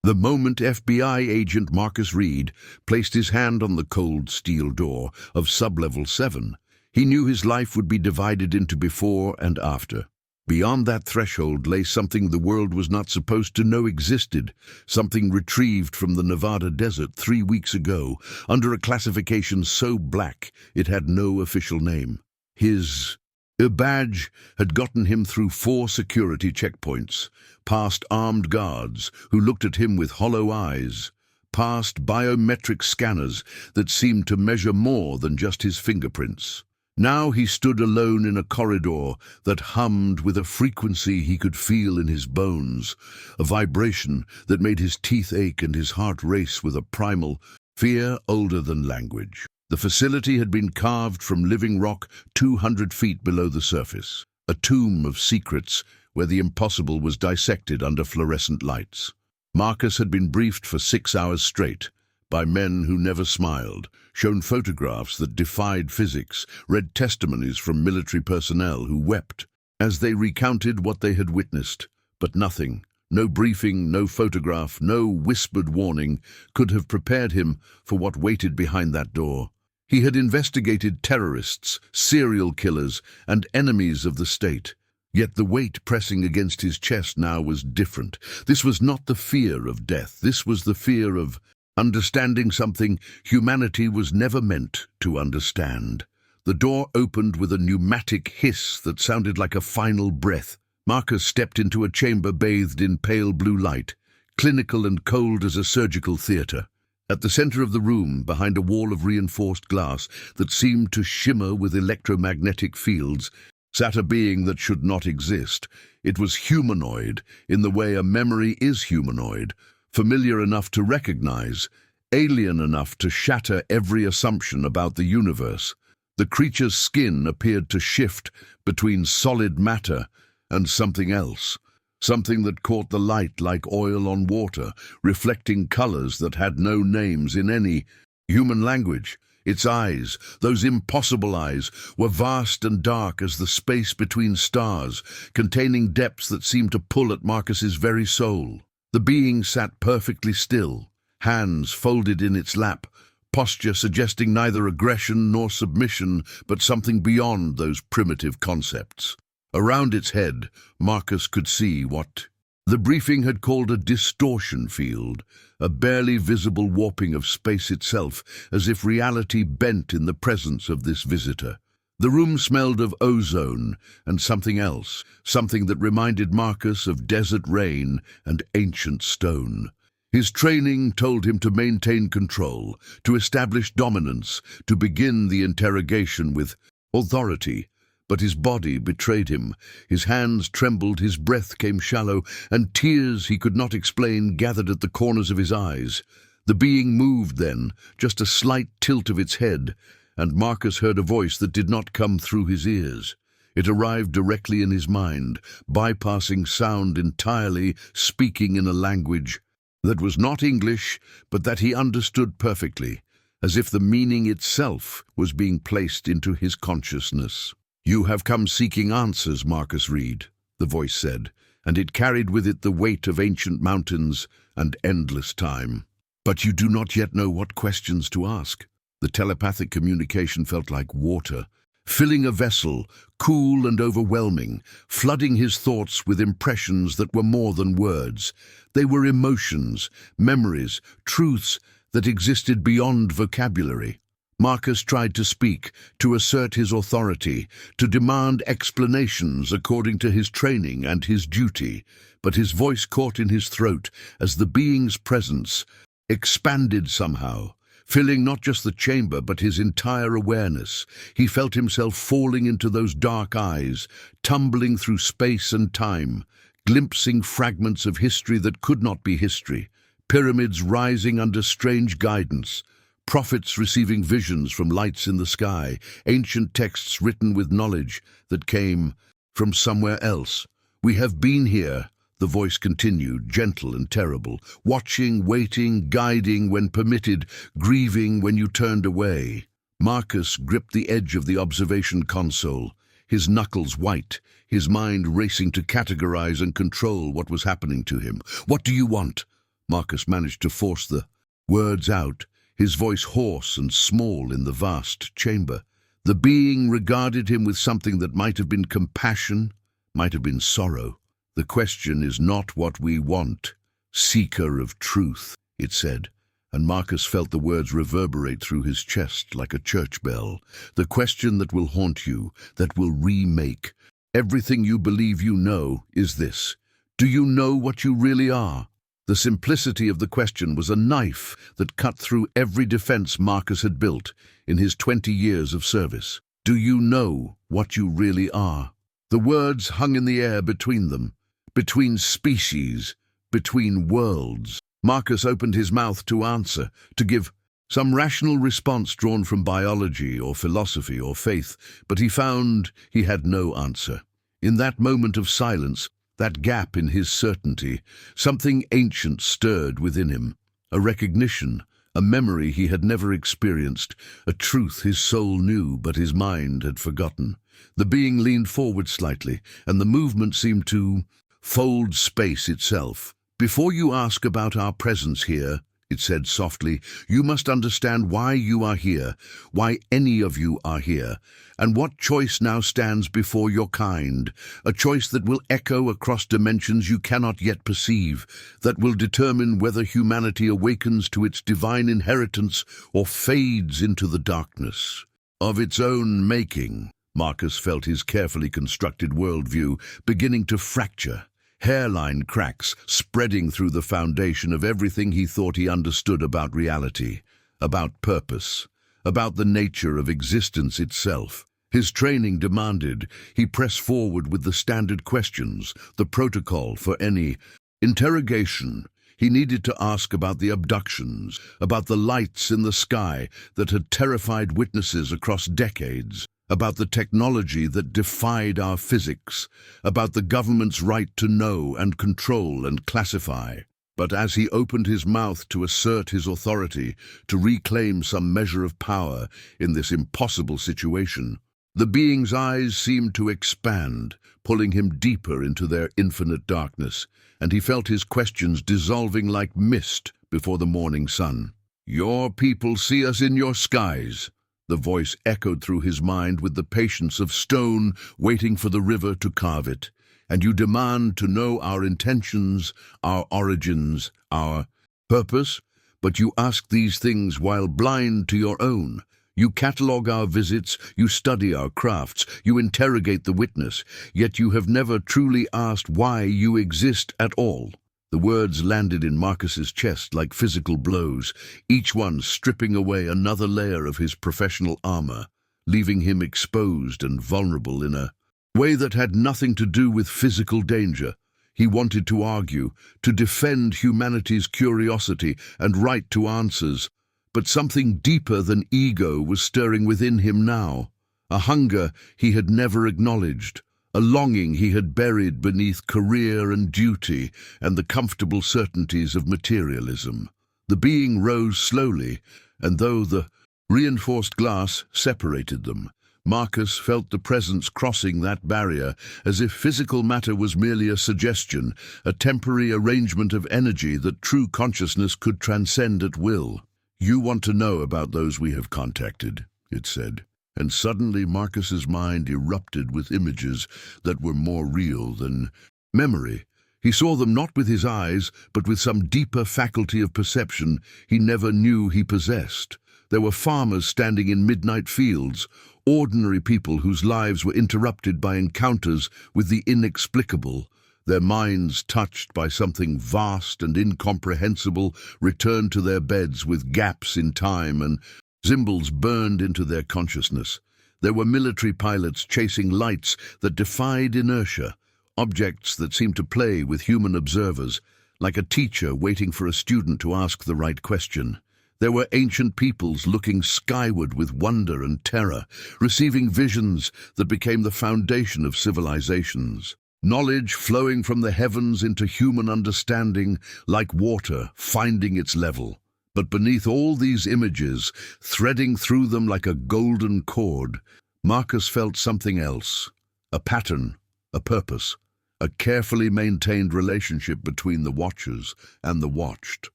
The moment FBI agent Marcus Reed placed his hand on the cold steel door of Sublevel 7, he knew his life would be divided into before and after. Beyond that threshold lay something the world was not supposed to know existed, something retrieved from the Nevada desert 3 weeks ago, under a classification so black it had no official name. His badge had gotten him through 4 security checkpoints, past armed guards who looked at him with hollow eyes, past biometric scanners that seemed to measure more than just his fingerprints. Now he stood alone in a corridor that hummed with a frequency he could feel in his bones, a vibration that made his teeth ache and his heart race with a primal fear older than language. The facility had been carved from living rock 200 feet below the surface, a tomb of secrets where the impossible was dissected under fluorescent lights. Marcus had been briefed for 6 hours straight, by men who never smiled, shown photographs that defied physics, read testimonies from military personnel who wept as they recounted what they had witnessed. But nothing, no briefing, no photograph, no whispered warning, could have prepared him for what waited behind that door. He had investigated terrorists, serial killers, and enemies of the state. Yet the weight pressing against his chest now was different. This was not the fear of death. This was the fear of understanding something humanity was never meant to understand. The door opened with a pneumatic hiss that sounded like a final breath. Marcus stepped into a chamber bathed in pale blue light, clinical and cold as a surgical theater. At the center of the room, behind a wall of reinforced glass that seemed to shimmer with electromagnetic fields, sat a being that should not exist. It was humanoid, in the way a memory is humanoid, familiar enough to recognize, alien enough to shatter every assumption about the universe. The creature's skin appeared to shift between solid matter and something else, something that caught the light like oil on water, reflecting colors that had no names in any human language. Its eyes, those impossible eyes, were vast and dark as the space between stars, containing depths that seemed to pull at Marcus's very soul. The being sat perfectly still, hands folded in its lap, posture suggesting neither aggression nor submission, but something beyond those primitive concepts. Around its head, Marcus could see what the briefing had called a distortion field, a barely visible warping of space itself, as if reality bent in the presence of this visitor. The room smelled of ozone and something else, something that reminded Marcus of desert rain and ancient stone. His training told him to maintain control, to establish dominance, to begin the interrogation with authority. But his body betrayed him. His hands trembled, his breath came shallow, and tears he could not explain gathered at the corners of his eyes. The being moved then, just a slight tilt of its head, and Marcus heard a voice that did not come through his ears. It arrived directly in his mind, bypassing sound entirely, speaking in a language that was not English, but that he understood perfectly, as if the meaning itself was being placed into his consciousness. "You have come seeking answers, Marcus Reed," the voice said, and it carried with it the weight of ancient mountains and endless time. "But you do not yet know what questions to ask." The telepathic communication felt like water, filling a vessel, cool and overwhelming, flooding his thoughts with impressions that were more than words. They were emotions, memories, truths that existed beyond vocabulary. Marcus tried to speak, to assert his authority, to demand explanations according to his training and his duty, but his voice caught in his throat as the being's presence expanded somehow, filling not just the chamber but his entire awareness. He felt himself falling into those dark eyes, tumbling through space and time, glimpsing fragments of history that could not be history, pyramids rising under strange guidance, prophets receiving visions from lights in the sky, ancient texts written with knowledge that came from somewhere else. "We have been here," the voice continued, gentle and terrible, "watching, waiting, guiding when permitted, grieving when you turned away." Marcus gripped the edge of the observation console, his knuckles white, his mind racing to categorize and control what was happening to him. "What do you want?" Marcus managed to force the words out, his voice hoarse and small in the vast chamber. The being regarded him with something that might have been compassion, might have been sorrow. "The question is not what we want, seeker of truth," it said, and Marcus felt the words reverberate through his chest like a church bell. "The question that will haunt you, that will remake everything you believe you know, is this: do you know what you really are?" The simplicity of the question was a knife that cut through every defense Marcus had built in his 20 years of service. "Do you know what you really are?" The words hung in the air between them, between species, between worlds. Marcus opened his mouth to answer, to give some rational response drawn from biology or philosophy or faith, but he found he had no answer. In that moment of silence, that gap in his certainty, something ancient stirred within him, a recognition, a memory he had never experienced, a truth his soul knew but his mind had forgotten. The being leaned forward slightly, and the movement seemed to fold space itself. "Before you ask about our presence here," it said softly, "you must understand why you are here, why any of you are here, and what choice now stands before your kind, a choice that will echo across dimensions you cannot yet perceive, that will determine whether humanity awakens to its divine inheritance or fades into the darkness of its own making." Marcus felt his carefully constructed worldview beginning to fracture, hairline cracks spreading through the foundation of everything he thought he understood about reality, about purpose, about the nature of existence itself. His training demanded he press forward with the standard questions, the protocol for any interrogation. He needed to ask about the abductions, about the lights in the sky that had terrified witnesses across decades, about the technology that defied our physics, about the government's right to know and control and classify. But as he opened his mouth to assert his authority, to reclaim some measure of power in this impossible situation, the being's eyes seemed to expand, pulling him deeper into their infinite darkness, and he felt his questions dissolving like mist before the morning sun. "Your people see us in your skies." The voice echoed through his mind with the patience of stone waiting for the river to carve it. "And you demand to know our intentions, our origins, our purpose, but you ask these things while blind to your own. You catalogue our visits, you study our crafts, you interrogate the witness, yet you have never truly asked why you exist at all." The words landed in Marcus's chest like physical blows, each one stripping away another layer of his professional armor, leaving him exposed and vulnerable in a way that had nothing to do with physical danger. He wanted to argue, to defend humanity's curiosity and right to answers, but something deeper than ego was stirring within him now, a hunger he had never acknowledged, a longing he had buried beneath career and duty and the comfortable certainties of materialism. The being rose slowly, and though the reinforced glass separated them, Marcus felt the presence crossing that barrier, as if physical matter was merely a suggestion, a temporary arrangement of energy that true consciousness could transcend at will. "You want to know about those we have contacted," it said. And suddenly Marcus's mind erupted with images that were more real than memory. He saw them not with his eyes, but with some deeper faculty of perception he never knew he possessed. There were farmers standing in midnight fields, ordinary people whose lives were interrupted by encounters with the inexplicable. Their minds, touched by something vast and incomprehensible, returned to their beds with gaps in time, and symbols burned into their consciousness. There were military pilots chasing lights that defied inertia, objects that seemed to play with human observers, like a teacher waiting for a student to ask the right question. There were ancient peoples looking skyward with wonder and terror, receiving visions that became the foundation of civilizations. Knowledge flowing from the heavens into human understanding, like water finding its level. But beneath all these images, threading through them like a golden cord, Marcus felt something else, a pattern, a purpose, a carefully maintained relationship between the watchers and the watched.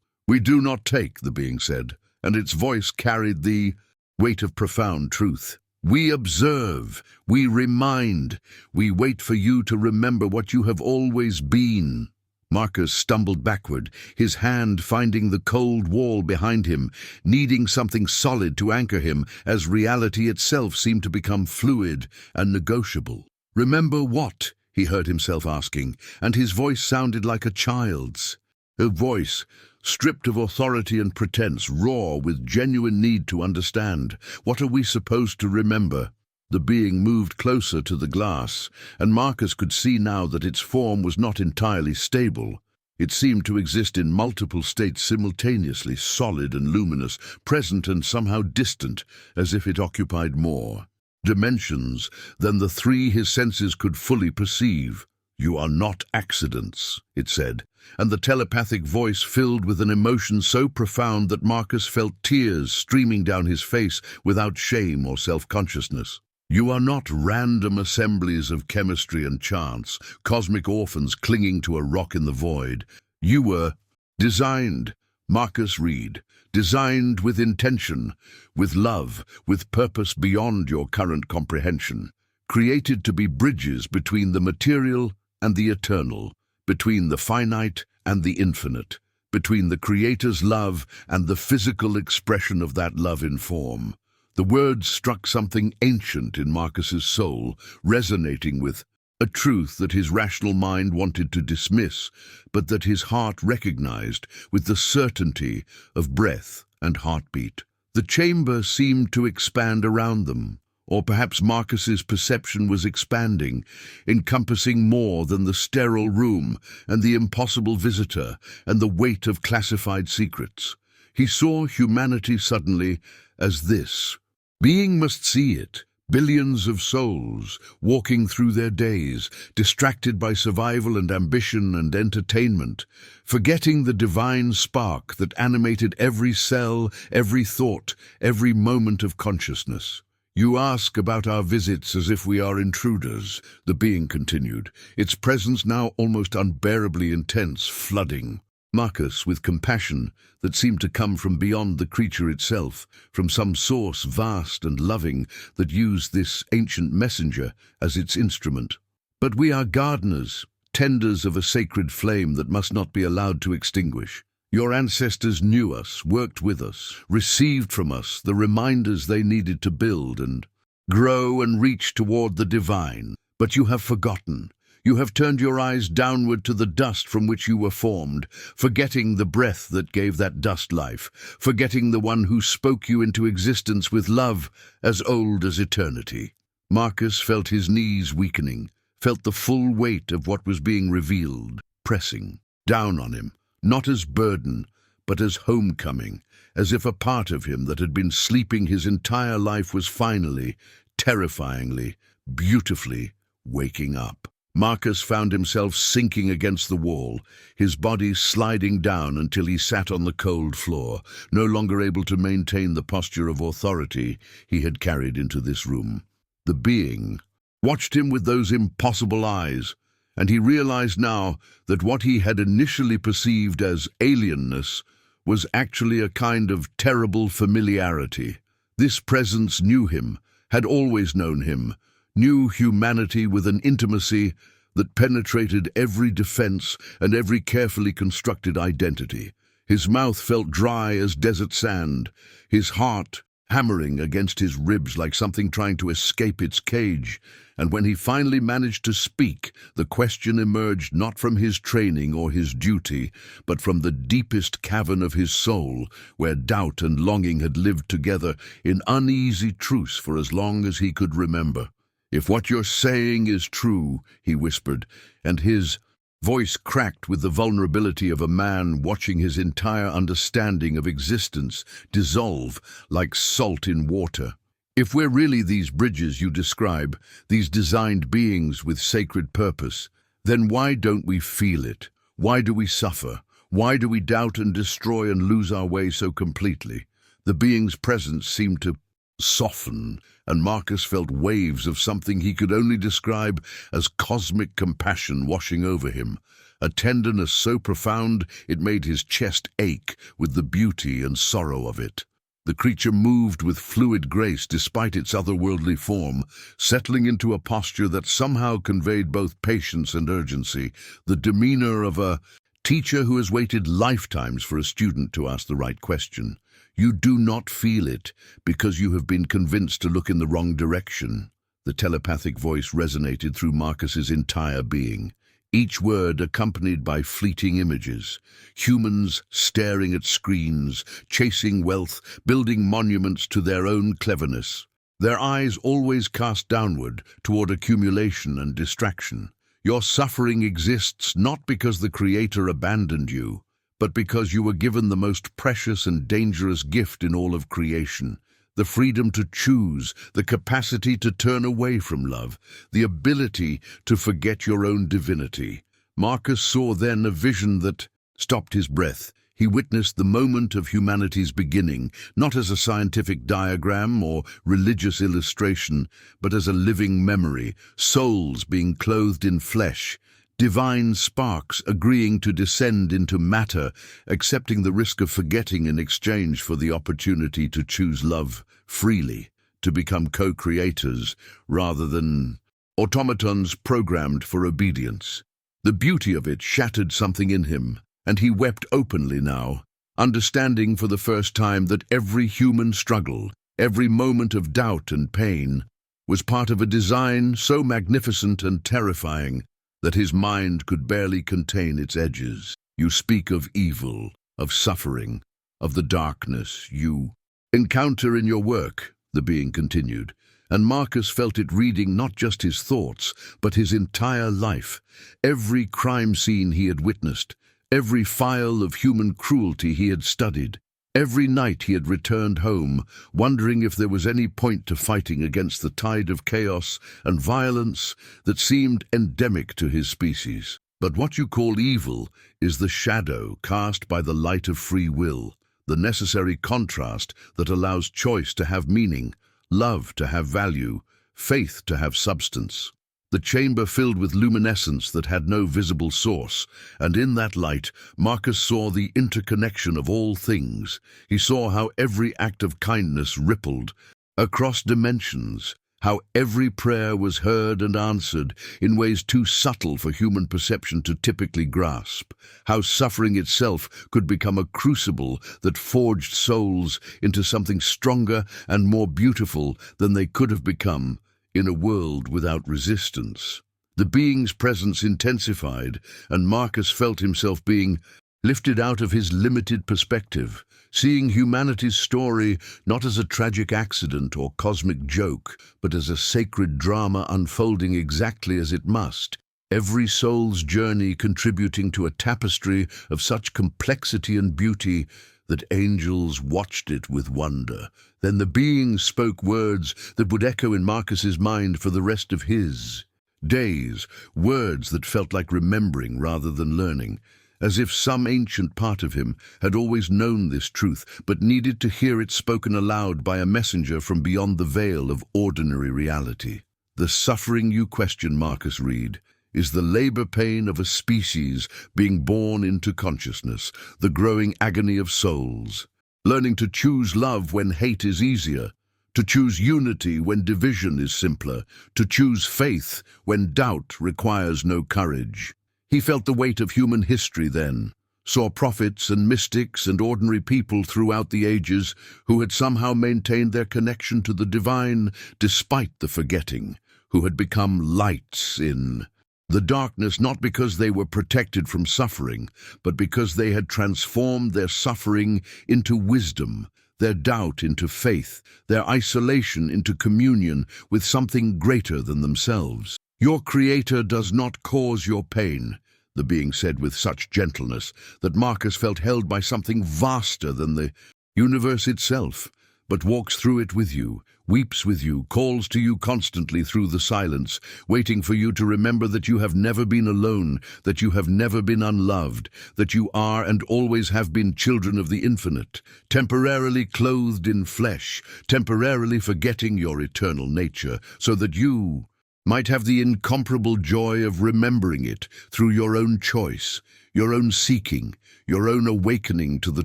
"We do not take," the being said, and its voice carried the weight of profound truth. "We observe, we remind, we wait for you to remember what you have always been." Marcus stumbled backward, his hand finding the cold wall behind him, needing something solid to anchor him as reality itself seemed to become fluid and negotiable. "Remember what?" he heard himself asking, and his voice sounded like a child's. A voice, stripped of authority and pretense, raw with genuine need to understand. "What are we supposed to remember?" The being moved closer to the glass, and Marcus could see now that its form was not entirely stable. It seemed to exist in multiple states simultaneously, solid and luminous, present and somehow distant, as if it occupied more dimensions than the three his senses could fully perceive. "You are not accidents," it said, and the telepathic voice filled with an emotion so profound that Marcus felt tears streaming down his face without shame or self-consciousness. "You are not random assemblies of chemistry and chance, cosmic orphans clinging to a rock in the void. You were designed," Marcus Reed, "designed with intention, with love, with purpose beyond your current comprehension, created to be bridges between the material and the eternal, between the finite and the infinite, between the Creator's love and the physical expression of that love in form." The words struck something ancient in Marcus's soul, resonating with a truth that his rational mind wanted to dismiss, but that his heart recognized with the certainty of breath and heartbeat. The chamber seemed to expand around them, or perhaps Marcus's perception was expanding, encompassing more than the sterile room and the impossible visitor and the weight of classified secrets. He saw humanity suddenly as this. Being must see it, billions of souls walking through their days, distracted by survival and ambition and entertainment, forgetting the divine spark that animated every cell, every thought, every moment of consciousness. "You ask about our visits as if we are intruders," the being continued, its presence now almost unbearably intense, flooding Marcus with compassion that seemed to come from beyond the creature itself, from some source vast and loving that used this ancient messenger as its instrument. "But we are gardeners, tenders of a sacred flame that must not be allowed to extinguish. Your ancestors knew us, worked with us, received from us the reminders they needed to build and grow and reach toward the divine. But you have forgotten. You have turned your eyes downward to the dust from which you were formed, forgetting the breath that gave that dust life, forgetting the one who spoke you into existence with love as old as eternity." Marcus felt his knees weakening, felt the full weight of what was being revealed, pressing down on him, not as burden, but as homecoming, as if a part of him that had been sleeping his entire life was finally, terrifyingly, beautifully waking up. Marcus found himself sinking against the wall, his body sliding down until he sat on the cold floor, no longer able to maintain the posture of authority he had carried into this room. The being watched him with those impossible eyes, and he realized now that what he had initially perceived as alienness was actually a kind of terrible familiarity. This presence knew him, had always known him, knew humanity with an intimacy that penetrated every defense and every carefully constructed identity. His mouth felt dry as desert sand, his heart hammering against his ribs like something trying to escape its cage, and when he finally managed to speak, the question emerged not from his training or his duty, but from the deepest cavern of his soul, where doubt and longing had lived together in uneasy truce for as long as he could remember. "If what you're saying is true," he whispered, and his voice cracked with the vulnerability of a man watching his entire understanding of existence dissolve like salt in water. "If we're really these bridges you describe, these designed beings with sacred purpose, then why don't we feel it? Why do we suffer? Why do we doubt and destroy and lose our way so completely?" The being's presence seemed to soften, and Marcus felt waves of something he could only describe as cosmic compassion washing over him, a tenderness so profound it made his chest ache with the beauty and sorrow of it. The creature moved with fluid grace despite its otherworldly form, settling into a posture that somehow conveyed both patience and urgency, the demeanor of a teacher who has waited lifetimes for a student to ask the right question. You do not feel it because you have been convinced to look in the wrong direction. The telepathic voice resonated through Marcus's entire being, each word accompanied by fleeting images. Humans staring at screens, chasing wealth, building monuments to their own cleverness. Their eyes always cast downward toward accumulation and distraction. Your suffering exists not because the Creator abandoned you, but because you were given the most precious and dangerous gift in all of creation. The freedom to choose, the capacity to turn away from love, the ability to forget your own divinity. Marcus saw then a vision that stopped his breath. He witnessed the moment of humanity's beginning, not as a scientific diagram or religious illustration, but as a living memory, souls being clothed in flesh, divine sparks agreeing to descend into matter, accepting the risk of forgetting in exchange for the opportunity to choose love freely, to become co-creators rather than automatons programmed for obedience. The beauty of it shattered something in him, and he wept openly now, understanding for the first time that every human struggle, every moment of doubt and pain, was part of a design so magnificent and terrifying that his mind could barely contain its edges. You speak of evil, of suffering, of the darkness you encounter in your work, the being continued, and Marcus felt it reading not just his thoughts, but his entire life. Every crime scene he had witnessed, every file of human cruelty he had studied, every night he had returned home, wondering if there was any point to fighting against the tide of chaos and violence that seemed endemic to his species. But what you call evil is the shadow cast by the light of free will, the necessary contrast that allows choice to have meaning, love to have value, faith to have substance. The chamber filled with luminescence that had no visible source, and in that light, Marcus saw the interconnection of all things. He saw how every act of kindness rippled across dimensions, how every prayer was heard and answered in ways too subtle for human perception to typically grasp, how suffering itself could become a crucible that forged souls into something stronger and more beautiful than they could have become in a world without resistance. The being's presence intensified, and Marcus felt himself being lifted out of his limited perspective, seeing humanity's story not as a tragic accident or cosmic joke, but as a sacred drama unfolding exactly as it must, every soul's journey contributing to a tapestry of such complexity and beauty that angels watched it with wonder. Then the being spoke words that would echo in Marcus's mind for the rest of his days, words that felt like remembering rather than learning, as if some ancient part of him had always known this truth but needed to hear it spoken aloud by a messenger from beyond the veil of ordinary reality. The suffering you question, Marcus Reed, is the labor pain of a species being born into consciousness, the growing agony of souls, learning to choose love when hate is easier, to choose unity when division is simpler, to choose faith when doubt requires no courage. He felt the weight of human history then, saw prophets and mystics and ordinary people throughout the ages who had somehow maintained their connection to the divine despite the forgetting, who had become lights in the darkness not because they were protected from suffering, but because they had transformed their suffering into wisdom, their doubt into faith, their isolation into communion with something greater than themselves. Your Creator does not cause your pain, the being said with such gentleness that Marcus felt held by something vaster than the universe itself, but walks through it with you, weeps with you, calls to you constantly through the silence, waiting for you to remember that you have never been alone, that you have never been unloved, that you are and always have been children of the infinite, temporarily clothed in flesh, temporarily forgetting your eternal nature, so that you might have the incomparable joy of remembering it through your own choice, your own seeking, your own awakening to the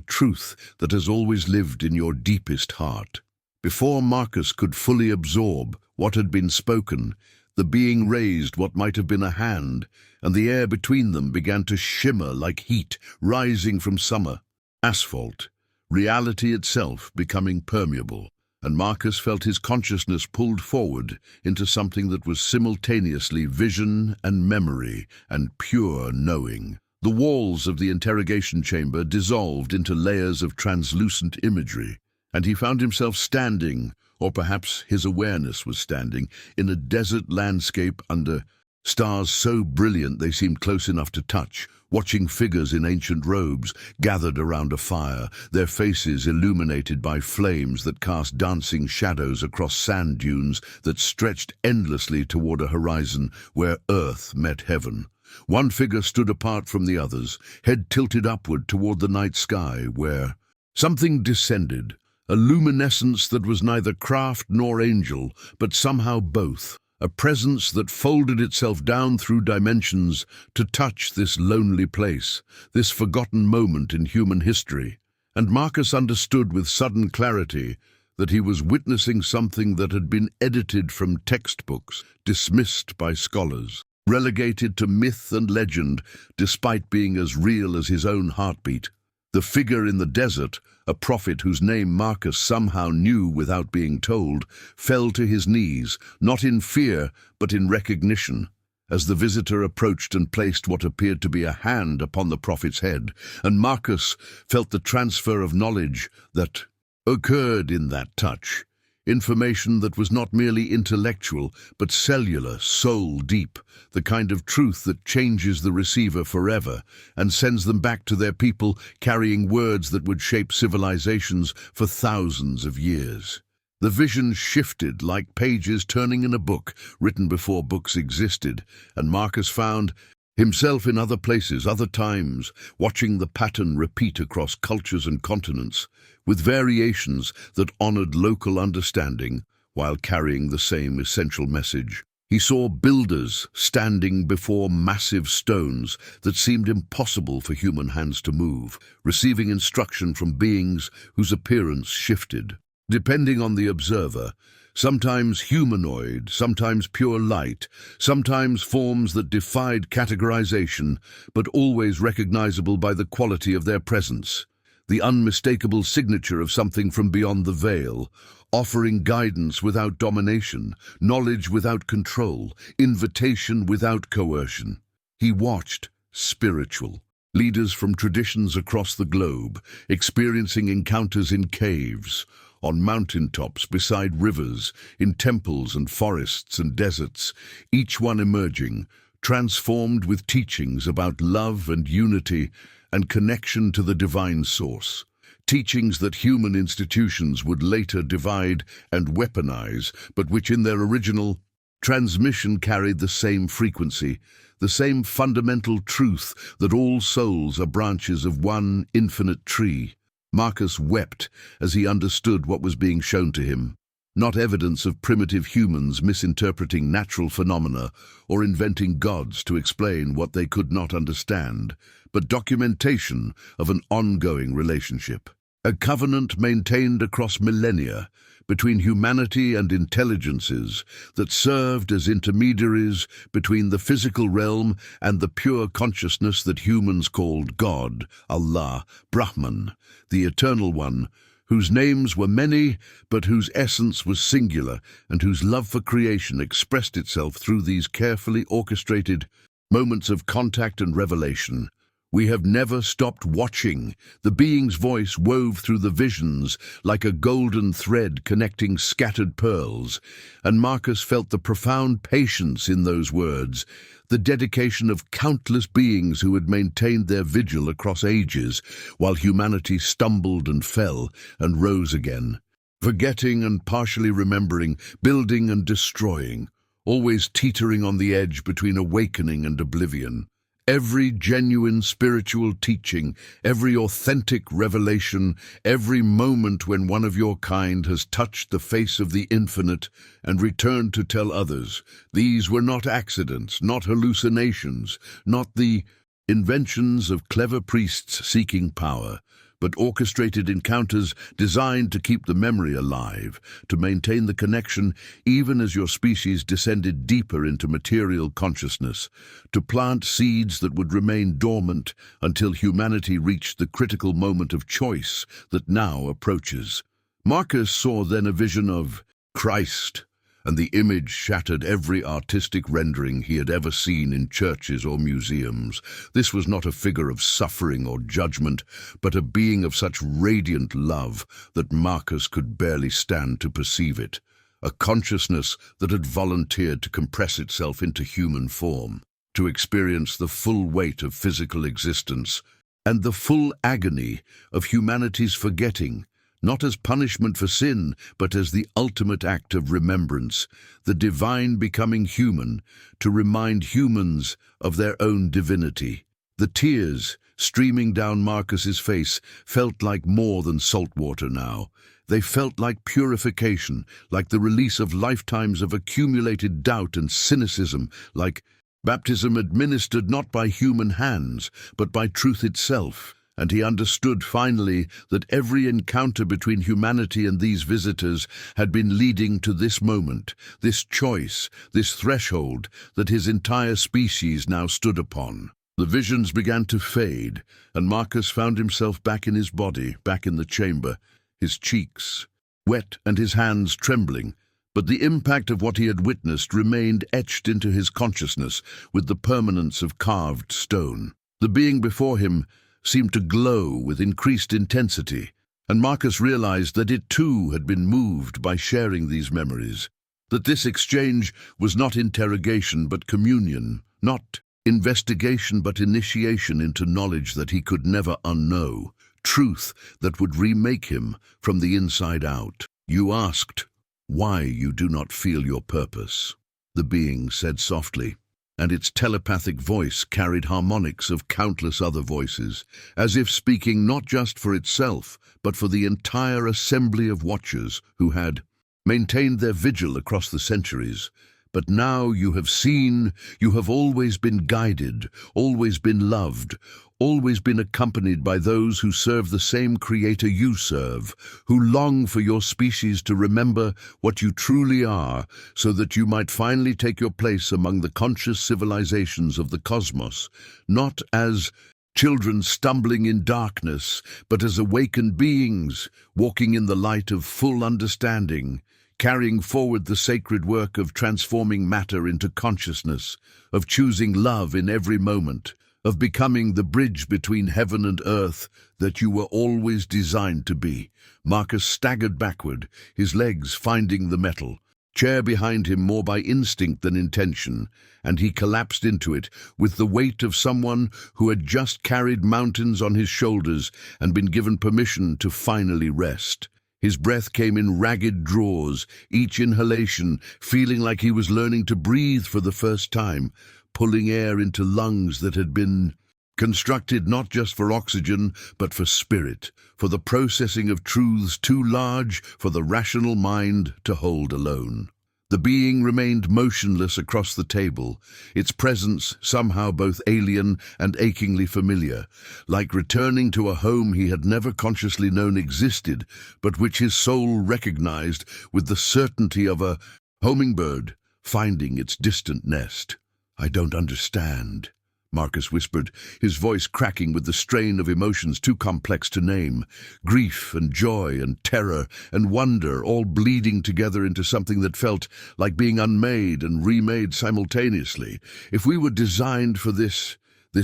truth that has always lived in your deepest heart. Before Marcus could fully absorb what had been spoken, the being raised what might have been a hand, and the air between them began to shimmer like heat rising from summer. Asphalt, reality itself becoming permeable, and Marcus felt his consciousness pulled forward into something that was simultaneously vision and memory and pure knowing. The walls of the interrogation chamber dissolved into layers of translucent imagery, and he found himself standing, or perhaps his awareness was standing, in a desert landscape under stars so brilliant they seemed close enough to touch, watching figures in ancient robes gathered around a fire, their faces illuminated by flames that cast dancing shadows across sand dunes that stretched endlessly toward a horizon where earth met heaven. One figure stood apart from the others, head tilted upward toward the night sky, where something descended, a luminescence that was neither craft nor angel, but somehow both, a presence that folded itself down through dimensions to touch this lonely place, this forgotten moment in human history. And Marcus understood with sudden clarity that he was witnessing something that had been edited from textbooks, dismissed by scholars, relegated to myth and legend, despite being as real as his own heartbeat. The figure in the desert, a prophet whose name Marcus somehow knew without being told, fell to his knees, not in fear, but in recognition, as the visitor approached and placed what appeared to be a hand upon the prophet's head, and Marcus felt the transfer of knowledge that occurred in that touch. Information that was not merely intellectual, but cellular, soul-deep, the kind of truth that changes the receiver forever and sends them back to their people carrying words that would shape civilizations for thousands of years. The vision shifted like pages turning in a book written before books existed, and Marcus found himself in other places, other times, watching the pattern repeat across cultures and continents, with variations that honored local understanding while carrying the same essential message. He saw builders standing before massive stones that seemed impossible for human hands to move, receiving instruction from beings whose appearance shifted, depending on the observer, sometimes humanoid, sometimes pure light, sometimes forms that defied categorization, but always recognizable by the quality of their presence, the unmistakable signature of something from beyond the veil, offering guidance without domination, knowledge without control, invitation without coercion. He watched, spiritual, leaders from traditions across the globe, experiencing encounters in caves, on mountaintops, beside rivers, in temples and forests and deserts, each one emerging, transformed with teachings about love and unity and connection to the divine source. Teachings that human institutions would later divide and weaponize, but which in their original transmission carried the same frequency, the same fundamental truth that all souls are branches of one infinite tree. Marcus wept as he understood what was being shown to him. Not evidence of primitive humans misinterpreting natural phenomena or inventing gods to explain what they could not understand, but documentation of an ongoing relationship. A covenant maintained across millennia between humanity and intelligences that served as intermediaries between the physical realm and the pure consciousness that humans called God, Allah, Brahman, the Eternal One, whose names were many, but whose essence was singular, and whose love for creation expressed itself through these carefully orchestrated moments of contact and revelation. We have never stopped watching. The being's voice wove through the visions like a golden thread connecting scattered pearls, and Marcus felt the profound patience in those words, the dedication of countless beings who had maintained their vigil across ages while humanity stumbled and fell and rose again. forgetting and partially remembering, building and destroying, always teetering on the edge between awakening and oblivion. Every genuine spiritual teaching, every authentic revelation, every moment when one of your kind has touched the face of the infinite and returned to tell others, these were not accidents, not hallucinations, not the inventions of clever priests seeking power, but orchestrated encounters designed to keep the memory alive, to maintain the connection even as your species descended deeper into material consciousness, to plant seeds that would remain dormant until humanity reached the critical moment of choice that now approaches. Marcus saw then a vision of Christ, and the image shattered every artistic rendering he had ever seen in churches or museums. This was not a figure of suffering or judgment, but a being of such radiant love that Marcus could barely stand to perceive it, a consciousness that had volunteered to compress itself into human form, to experience the full weight of physical existence and the full agony of humanity's forgetting, not as punishment for sin, but as the ultimate act of remembrance, the divine becoming human, to remind humans of their own divinity. The tears streaming down Marcus's face felt like more than salt water now. They felt like purification, like the release of lifetimes of accumulated doubt and cynicism, like baptism administered not by human hands, but by truth itself. And he understood finally that every encounter between humanity and these visitors had been leading to this moment, this choice, this threshold that his entire species now stood upon. The visions began to fade, and Marcus found himself back in his body, back in the chamber, his cheeks wet and his hands trembling. But the impact of what he had witnessed remained etched into his consciousness with the permanence of carved stone. The being before him seemed to glow with increased intensity, and Marcus realized that it too had been moved by sharing these memories, that this exchange was not interrogation but communion, not investigation but initiation into knowledge that he could never unknow, truth that would remake him from the inside out. "You asked why you do not feel your purpose," the being said softly, and its telepathic voice carried harmonics of countless other voices, as if speaking not just for itself, but for the entire assembly of watchers who had maintained their vigil across the centuries. "But now you have seen, you have always been guided, always been loved, always been accompanied by those who serve the same Creator you serve, who long for your species to remember what you truly are, so that you might finally take your place among the conscious civilizations of the cosmos, not as children stumbling in darkness, but as awakened beings, walking in the light of full understanding, carrying forward the sacred work of transforming matter into consciousness, of choosing love in every moment, of becoming the bridge between heaven and earth that you were always designed to be." Marcus staggered backward, his legs finding the metal, chair behind him more by instinct than intention, and he collapsed into it with the weight of someone who had just carried mountains on his shoulders and been given permission to finally rest. His breath came in ragged draws, each inhalation feeling like he was learning to breathe for the first time, pulling air into lungs that had been constructed not just for oxygen, but for spirit, for the processing of truths too large for the rational mind to hold alone. The being remained motionless across the table, its presence somehow both alien and achingly familiar, like returning to a home he had never consciously known existed, but which his soul recognized with the certainty of a hummingbird finding its distant nest. "I don't understand," Marcus whispered, his voice cracking with the strain of emotions too complex to name. Grief and joy and terror and wonder all bleeding together into something that felt like being unmade and remade simultaneously. If we were designed for this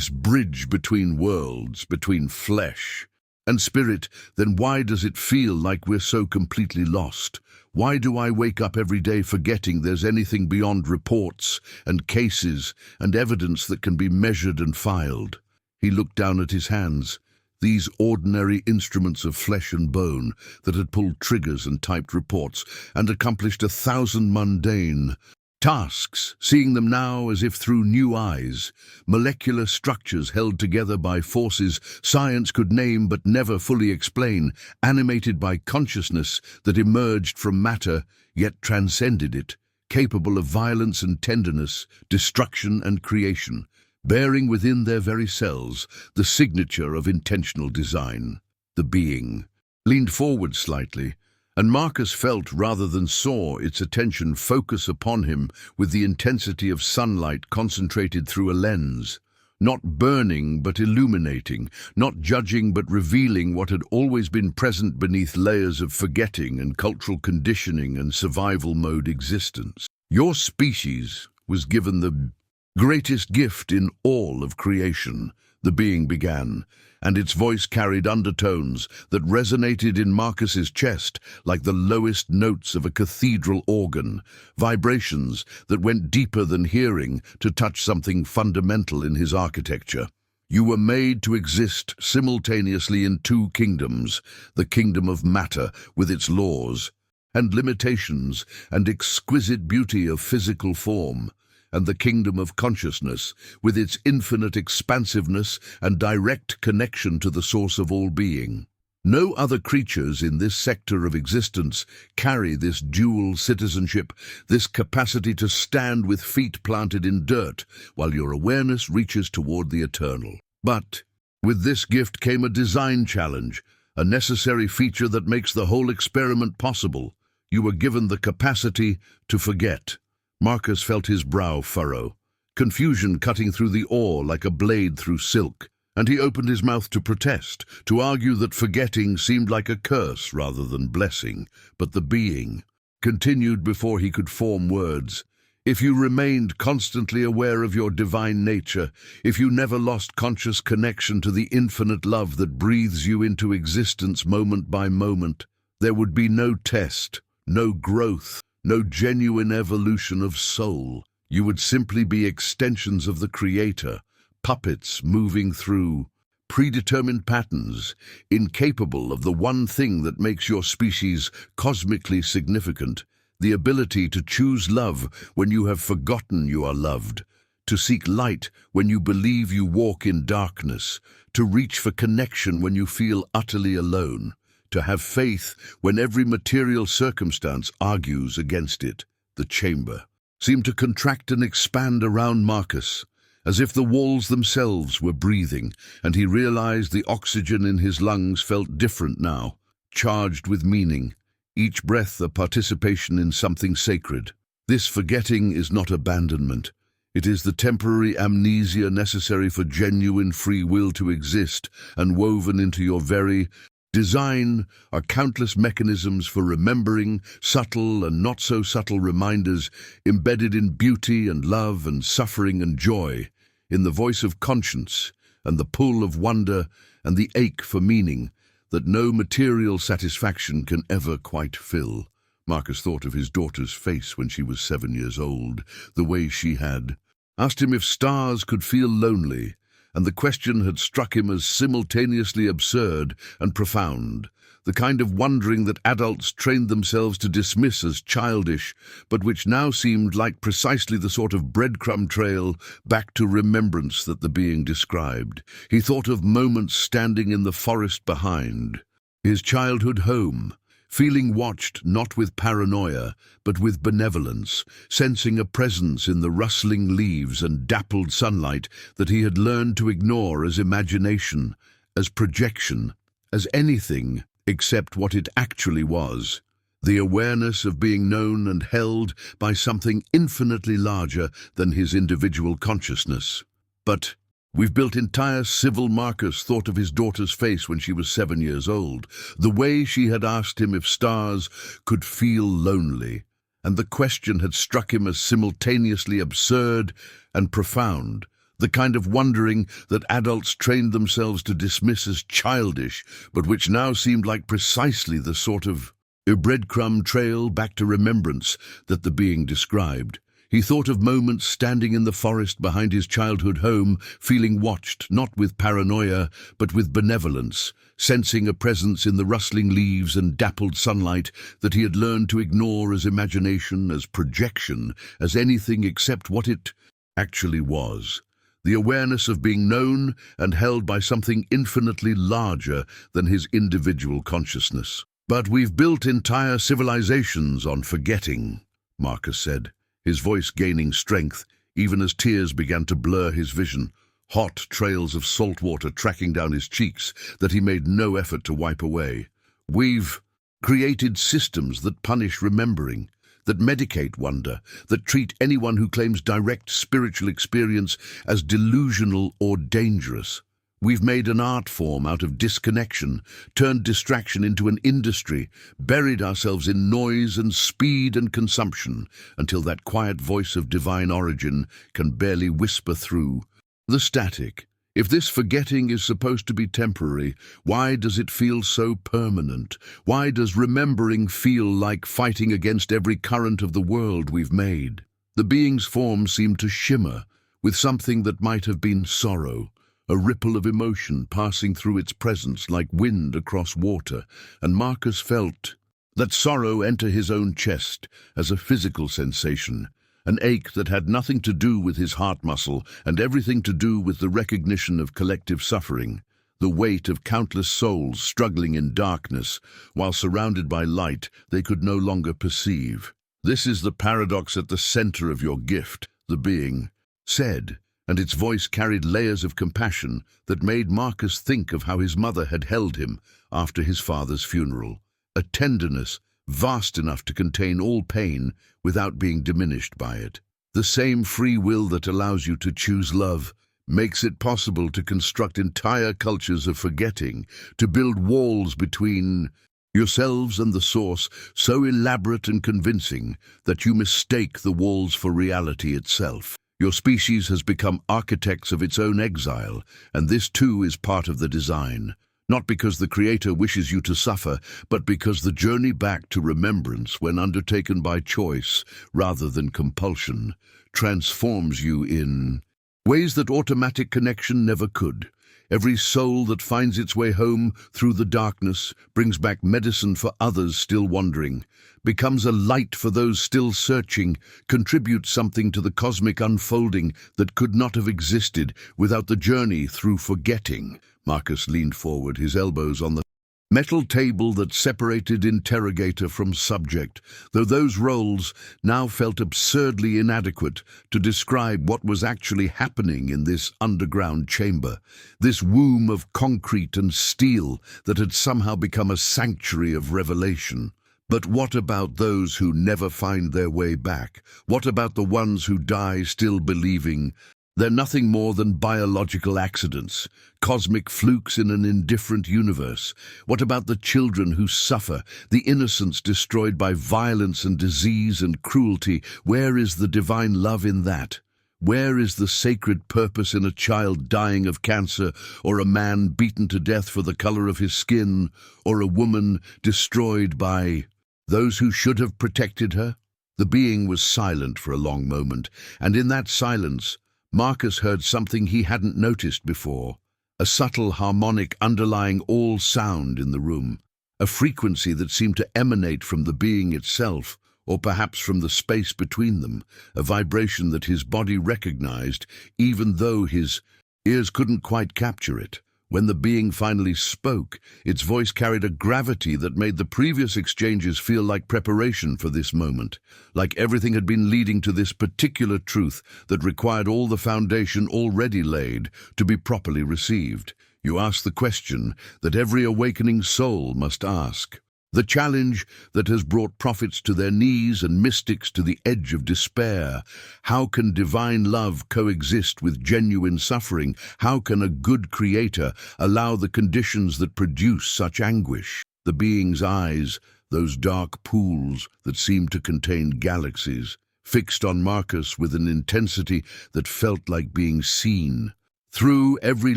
bridge between worlds, between flesh and spirit, then why does it feel like we're so completely lost? Why do I wake up every day forgetting there's anything beyond reports and cases and evidence that can be measured and filed? He looked down at his hands. These ordinary instruments of flesh and bone that had pulled triggers and typed reports and accomplished 1,000 mundane tasks, seeing them now as if through new eyes, molecular structures held together by forces science could name but never fully explain, animated by consciousness that emerged from matter yet transcended it, capable of violence and tenderness, destruction and creation, bearing within their very cells the signature of intentional design. The being leaned forward slightly, and Marcus felt rather than saw its attention focus upon him with the intensity of sunlight concentrated through a lens, not burning but illuminating, not judging but revealing what had always been present beneath layers of forgetting and cultural conditioning and survival mode existence. Your species was given the greatest gift in all of creation, the being began, and its voice carried undertones that resonated in Marcus's chest like the lowest notes of a cathedral organ, vibrations that went deeper than hearing to touch something fundamental in his architecture. You were made to exist simultaneously in two kingdoms, the kingdom of matter with its laws and limitations and exquisite beauty of physical form, and the kingdom of consciousness, with its infinite expansiveness and direct connection to the source of all being. No other creatures in this sector of existence carry this dual citizenship, this capacity to stand with feet planted in dirt while your awareness reaches toward the eternal. But with this gift came a design challenge, a necessary feature that makes the whole experiment possible. You were given the capacity to forget. Marcus felt his brow furrow, confusion cutting through the ore like a blade through silk, and he opened his mouth to protest, to argue that forgetting seemed like a curse rather than blessing. But the being continued before he could form words. If you remained constantly aware of your divine nature, if you never lost conscious connection to the infinite love that breathes you into existence moment by moment, there would be no test, no growth, no genuine evolution of soul. You would simply be extensions of the Creator, puppets moving through predetermined patterns, incapable of the one thing that makes your species cosmically significant, the ability to choose love when you have forgotten you are loved, to seek light when you believe you walk in darkness, to reach for connection when you feel utterly alone, to have faith when every material circumstance argues against it. The chamber seemed to contract and expand around Marcus, as if the walls themselves were breathing, and he realized the oxygen in his lungs felt different now, charged with meaning, each breath a participation in something sacred. This forgetting is not abandonment. It is the temporary amnesia necessary for genuine free will to exist, and woven into your very design are countless mechanisms for remembering, subtle and not so subtle reminders embedded in beauty and love and suffering and joy, in the voice of conscience and the pull of wonder and the ache for meaning that no material satisfaction can ever quite fill. Marcus thought of his daughter's face when she was 7 years old, the way she had asked him if stars could feel lonely, and the question had struck him as simultaneously absurd and profound, the kind of wondering that adults trained themselves to dismiss as childish, but which now seemed like precisely the sort of breadcrumb trail back to remembrance that the being described. He thought of moments standing in the forest behind his childhood home, feeling watched not with paranoia, but with benevolence, sensing a presence in the rustling leaves and dappled sunlight that he had learned to ignore as imagination, as projection, as anything except what it actually was, the awareness of being known and held by something infinitely larger than his individual consciousness. But we've built entire civil. Marcus thought of his daughter's face when she was 7 years old, the way she had asked him if stars could feel lonely, and the question had struck him as simultaneously absurd and profound, the kind of wondering that adults trained themselves to dismiss as childish, but which now seemed like precisely the sort of breadcrumb trail back to remembrance that the being described. He thought of moments standing in the forest behind his childhood home, feeling watched, not with paranoia, but with benevolence, sensing a presence in the rustling leaves and dappled sunlight that he had learned to ignore as imagination, as projection, as anything except what it actually was. The awareness of being known and held by something infinitely larger than his individual consciousness. "But we've built entire civilizations on forgetting," Marcus said, his voice gaining strength even as tears began to blur his vision, hot trails of salt water tracking down his cheeks that he made no effort to wipe away. "We've created systems that punish remembering, that medicate wonder, that treat anyone who claims direct spiritual experience as delusional or dangerous. We've made an art form out of disconnection, turned distraction into an industry, buried ourselves in noise and speed and consumption until that quiet voice of divine origin can barely whisper through the static. If this forgetting is supposed to be temporary, why does it feel so permanent? Why does remembering feel like fighting against every current of the world we've made?" The being's form seemed to shimmer with something that might have been sorrow, a ripple of emotion passing through its presence like wind across water, and Marcus felt that sorrow enter his own chest as a physical sensation, an ache that had nothing to do with his heart muscle and everything to do with the recognition of collective suffering, the weight of countless souls struggling in darkness while surrounded by light they could no longer perceive. "This is the paradox at the center of your gift," the being said, and its voice carried layers of compassion that made Marcus think of how his mother had held him after his father's funeral, a tenderness vast enough to contain all pain without being diminished by it. The same free will that allows you to choose love makes it possible to construct entire cultures of forgetting, to build walls between yourselves and the source so elaborate and convincing that you mistake the walls for reality itself. Your species has become architects of its own exile, and this too is part of the design. Not because the Creator wishes you to suffer, but because the journey back to remembrance, when undertaken by choice rather than compulsion, transforms you in ways that automatic connection never could. Every soul that finds its way home through the darkness brings back medicine for others still wandering, becomes a light for those still searching, contributes something to the cosmic unfolding that could not have existed without the journey through forgetting. Marcus leaned forward, his elbows on the metal table that separated interrogator from subject, though those roles now felt absurdly inadequate to describe what was actually happening in this underground chamber, this womb of concrete and steel that had somehow become a sanctuary of revelation. But what about those who never find their way back? What about the ones who die still believing they're nothing more than biological accidents, cosmic flukes in an indifferent universe? What about the children who suffer, the innocents destroyed by violence and disease and cruelty? Where is the divine love in that? Where is the sacred purpose in a child dying of cancer, or a man beaten to death for the color of his skin, or a woman destroyed by those who should have protected her? The being was silent for a long moment, and in that silence, Marcus heard something he hadn't noticed before, a subtle harmonic underlying all sound in the room, a frequency that seemed to emanate from the being itself, or perhaps from the space between them, a vibration that his body recognized, even though his ears couldn't quite capture it. When the being finally spoke, its voice carried a gravity that made the previous exchanges feel like preparation for this moment, like everything had been leading to this particular truth that required all the foundation already laid to be properly received. You ask the question that every awakening soul must ask. The challenge that has brought prophets to their knees and mystics to the edge of despair. How can divine love coexist with genuine suffering? How can a good creator allow the conditions that produce such anguish? The being's eyes, those dark pools that seemed to contain galaxies, fixed on Marcus with an intensity that felt like being seen. Through every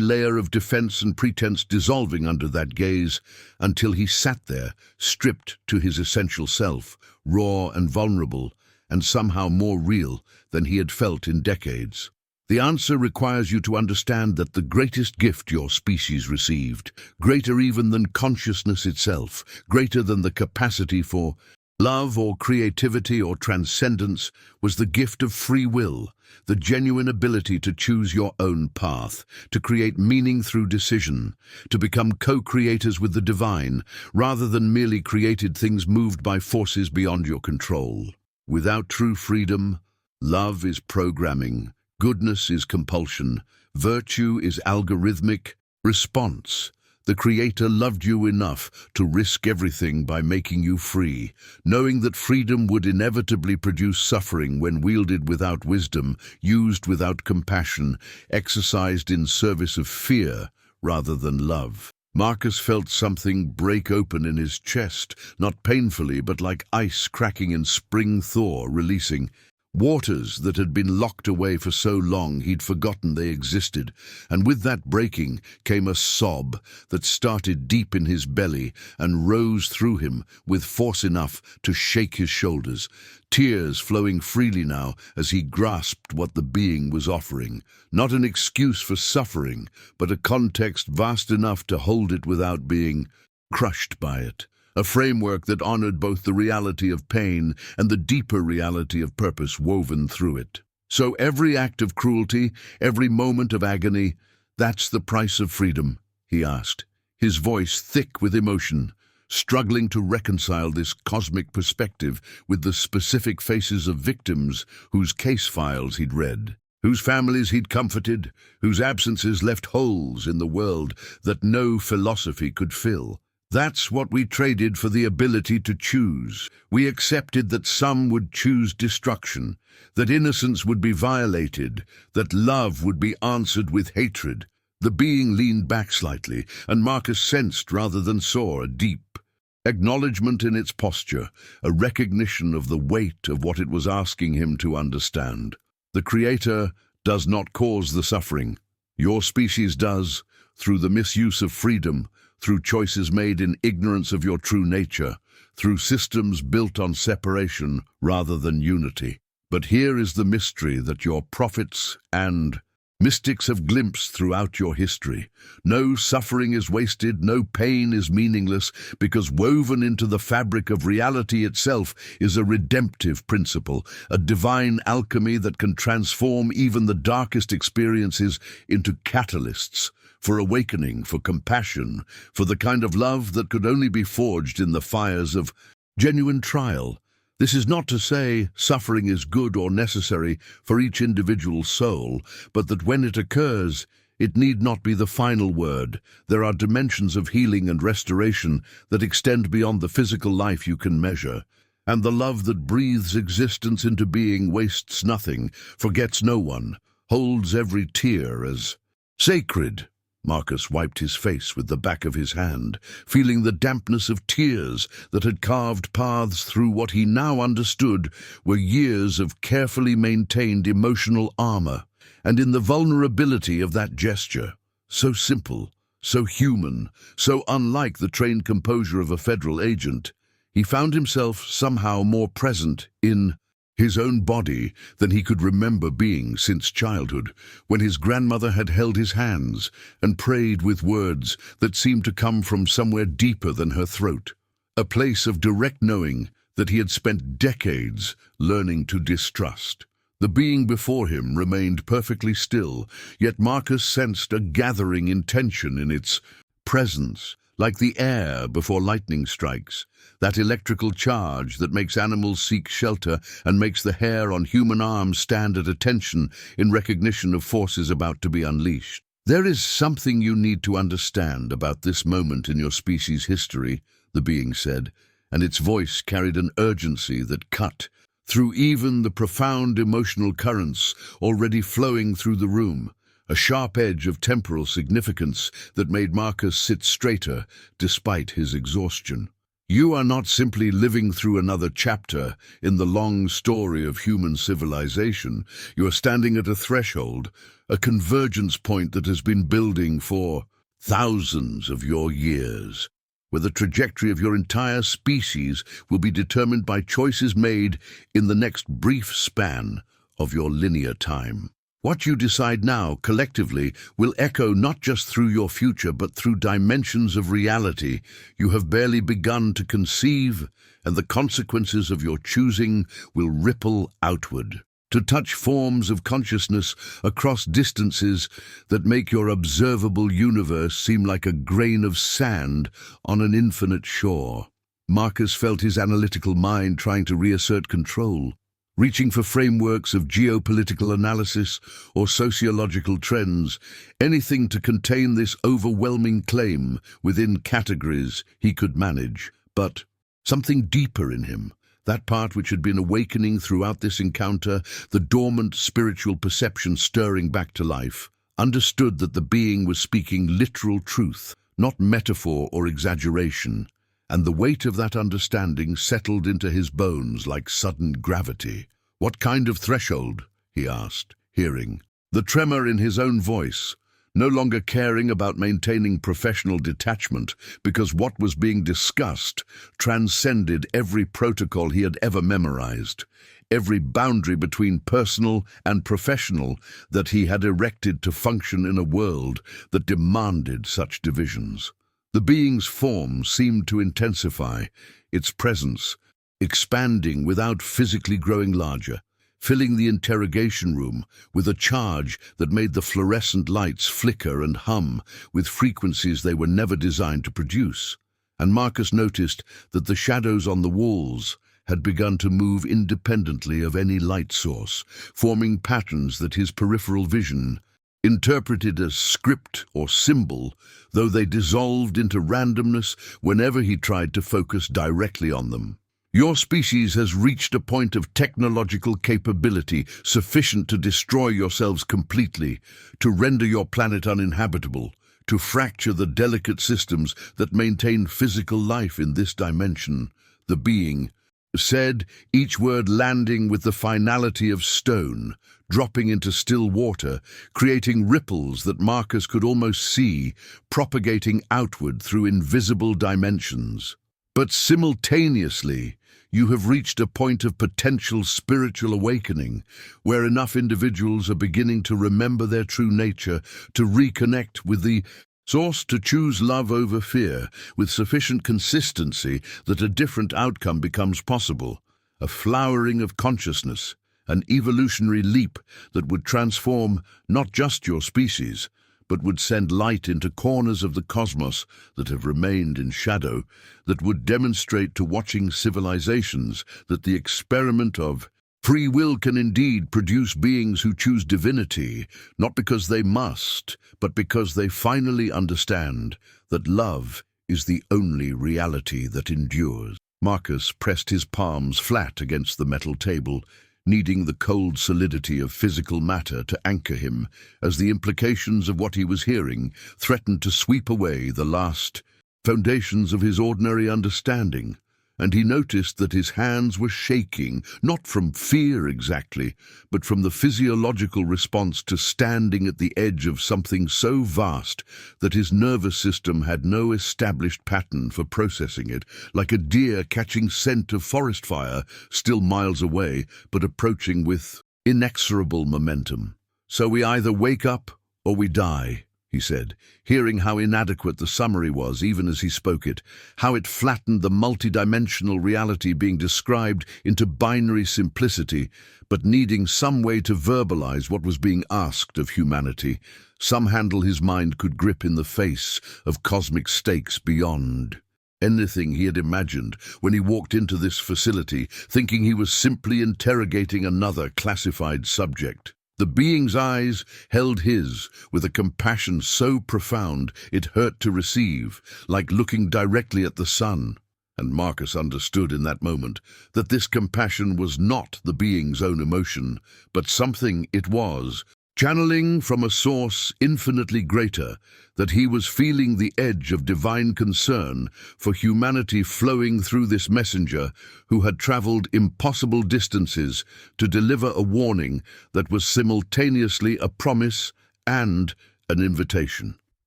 layer of defense and pretense dissolving under that gaze, until he sat there, stripped to his essential self, raw and vulnerable, and somehow more real than he had felt in decades. The answer requires you to understand that the greatest gift your species received, greater even than consciousness itself, greater than the capacity for love or creativity or transcendence, was the gift of free will, the genuine ability to choose your own path, to create meaning through decision, to become co-creators with the divine, rather than merely created things moved by forces beyond your control. Without true freedom, love is programming, goodness is compulsion, virtue is algorithmic response. The Creator loved you enough to risk everything by making you free, knowing that freedom would inevitably produce suffering when wielded without wisdom, used without compassion, exercised in service of fear rather than love. Marcus felt something break open in his chest, not painfully, but like ice cracking in spring thaw, releasing waters that had been locked away for so long he'd forgotten they existed, and with that breaking came a sob that started deep in his belly and rose through him with force enough to shake his shoulders, tears flowing freely now as he grasped what the being was offering, not an excuse for suffering, but a context vast enough to hold it without being crushed by it. A framework that honored both the reality of pain and the deeper reality of purpose woven through it. So every act of cruelty, every moment of agony, that's the price of freedom, he asked, his voice thick with emotion, struggling to reconcile this cosmic perspective with the specific faces of victims whose case files he'd read, whose families he'd comforted, whose absences left holes in the world that no philosophy could fill. That's what we traded for the ability to choose. We accepted that some would choose destruction, that innocence would be violated, that love would be answered with hatred. The being leaned back slightly, and Marcus sensed rather than saw a deep acknowledgement in its posture, a recognition of the weight of what it was asking him to understand. The Creator does not cause the suffering. Your species does, through the misuse of freedom, through choices made in ignorance of your true nature, through systems built on separation rather than unity. But here is the mystery that your prophets and mystics have glimpsed throughout your history. No suffering is wasted, no pain is meaningless, because woven into the fabric of reality itself is a redemptive principle, a divine alchemy that can transform even the darkest experiences into catalysts for awakening, for compassion, for the kind of love that could only be forged in the fires of genuine trial. This is not to say suffering is good or necessary for each individual soul, but that when it occurs, it need not be the final word. There are dimensions of healing and restoration that extend beyond the physical life you can measure. And the love that breathes existence into being wastes nothing, forgets no one, holds every tear as sacred. Marcus wiped his face with the back of his hand, feeling the dampness of tears that had carved paths through what he now understood were years of carefully maintained emotional armor. And in the vulnerability of that gesture, so simple, so human, so unlike the trained composure of a federal agent, he found himself somehow more present in his own body than he could remember being since childhood, when his grandmother had held his hands and prayed with words that seemed to come from somewhere deeper than her throat, a place of direct knowing that he had spent decades learning to distrust. The being before him remained perfectly still, yet Marcus sensed a gathering intention in its presence, like the air before lightning strikes, that electrical charge that makes animals seek shelter and makes the hair on human arms stand at attention in recognition of forces about to be unleashed. There is something you need to understand about this moment in your species' history, the being said, and its voice carried an urgency that cut through even the profound emotional currents already flowing through the room, a sharp edge of temporal significance that made Marcus sit straighter despite his exhaustion. You are not simply living through another chapter in the long story of human civilization. You are standing at a threshold, a convergence point that has been building for thousands of your years. where the trajectory of your entire species will be determined by choices made in the next brief span of your linear time. What you decide now, collectively, will echo not just through your future, but through dimensions of reality you have barely begun to conceive, and the consequences of your choosing will ripple outward, to touch forms of consciousness across distances that make your observable universe seem like a grain of sand on an infinite shore. Marcus felt his analytical mind trying to reassert control, reaching for frameworks of geopolitical analysis or sociological trends, anything to contain this overwhelming claim within categories he could manage. But something deeper in him, that part which had been awakening throughout this encounter, the dormant spiritual perception stirring back to life, understood that the being was speaking literal truth, not metaphor or exaggeration, and the weight of that understanding settled into his bones like sudden gravity. "What kind of threshold?" he asked, hearing the tremor in his own voice, no longer caring about maintaining professional detachment because what was being discussed transcended every protocol he had ever memorized, every boundary between personal and professional that he had erected to function in a world that demanded such divisions. The being's form seemed to intensify, its presence expanding without physically growing larger, filling the interrogation room with a charge that made the fluorescent lights flicker and hum with frequencies they were never designed to produce. And Marcus noticed that the shadows on the walls had begun to move independently of any light source, forming patterns that his peripheral vision interpreted as script or symbol, though they dissolved into randomness whenever he tried to focus directly on them. "Your species has reached a point of technological capability sufficient to destroy yourselves completely, to render your planet uninhabitable, to fracture the delicate systems that maintain physical life in this dimension," the being said, each word landing with the finality of stone, dropping into still water, creating ripples that Marcus could almost see, propagating outward through invisible dimensions. "But simultaneously, you have reached a point of potential spiritual awakening, where enough individuals are beginning to remember their true nature, to reconnect with the source, to choose love over fear, with sufficient consistency that a different outcome becomes possible, a flowering of consciousness, an evolutionary leap that would transform not just your species, but would send light into corners of the cosmos that have remained in shadow, that would demonstrate to watching civilizations that the experiment of free will can indeed produce beings who choose divinity, not because they must, but because they finally understand that love is the only reality that endures." Marcus pressed his palms flat against the metal table, needing the cold solidity of physical matter to anchor him, as the implications of what he was hearing threatened to sweep away the last foundations of his ordinary understanding. And he noticed that his hands were shaking, not from fear exactly, but from the physiological response to standing at the edge of something so vast that his nervous system had no established pattern for processing it, like a deer catching scent of forest fire, still miles away, but approaching with inexorable momentum. "So we either wake up or we die," he said, hearing how inadequate the summary was even as he spoke it, how it flattened the multidimensional reality being described into binary simplicity, but needing some way to verbalize what was being asked of humanity, some handle his mind could grip in the face of cosmic stakes beyond anything he had imagined when he walked into this facility, thinking he was simply interrogating another classified subject. The being's eyes held his with a compassion so profound it hurt to receive, like looking directly at the sun. And Marcus understood in that moment that this compassion was not the being's own emotion, but something it was, channeling from a source infinitely greater, that he was feeling the edge of divine concern for humanity flowing through this messenger who had traveled impossible distances to deliver a warning that was simultaneously a promise and an invitation.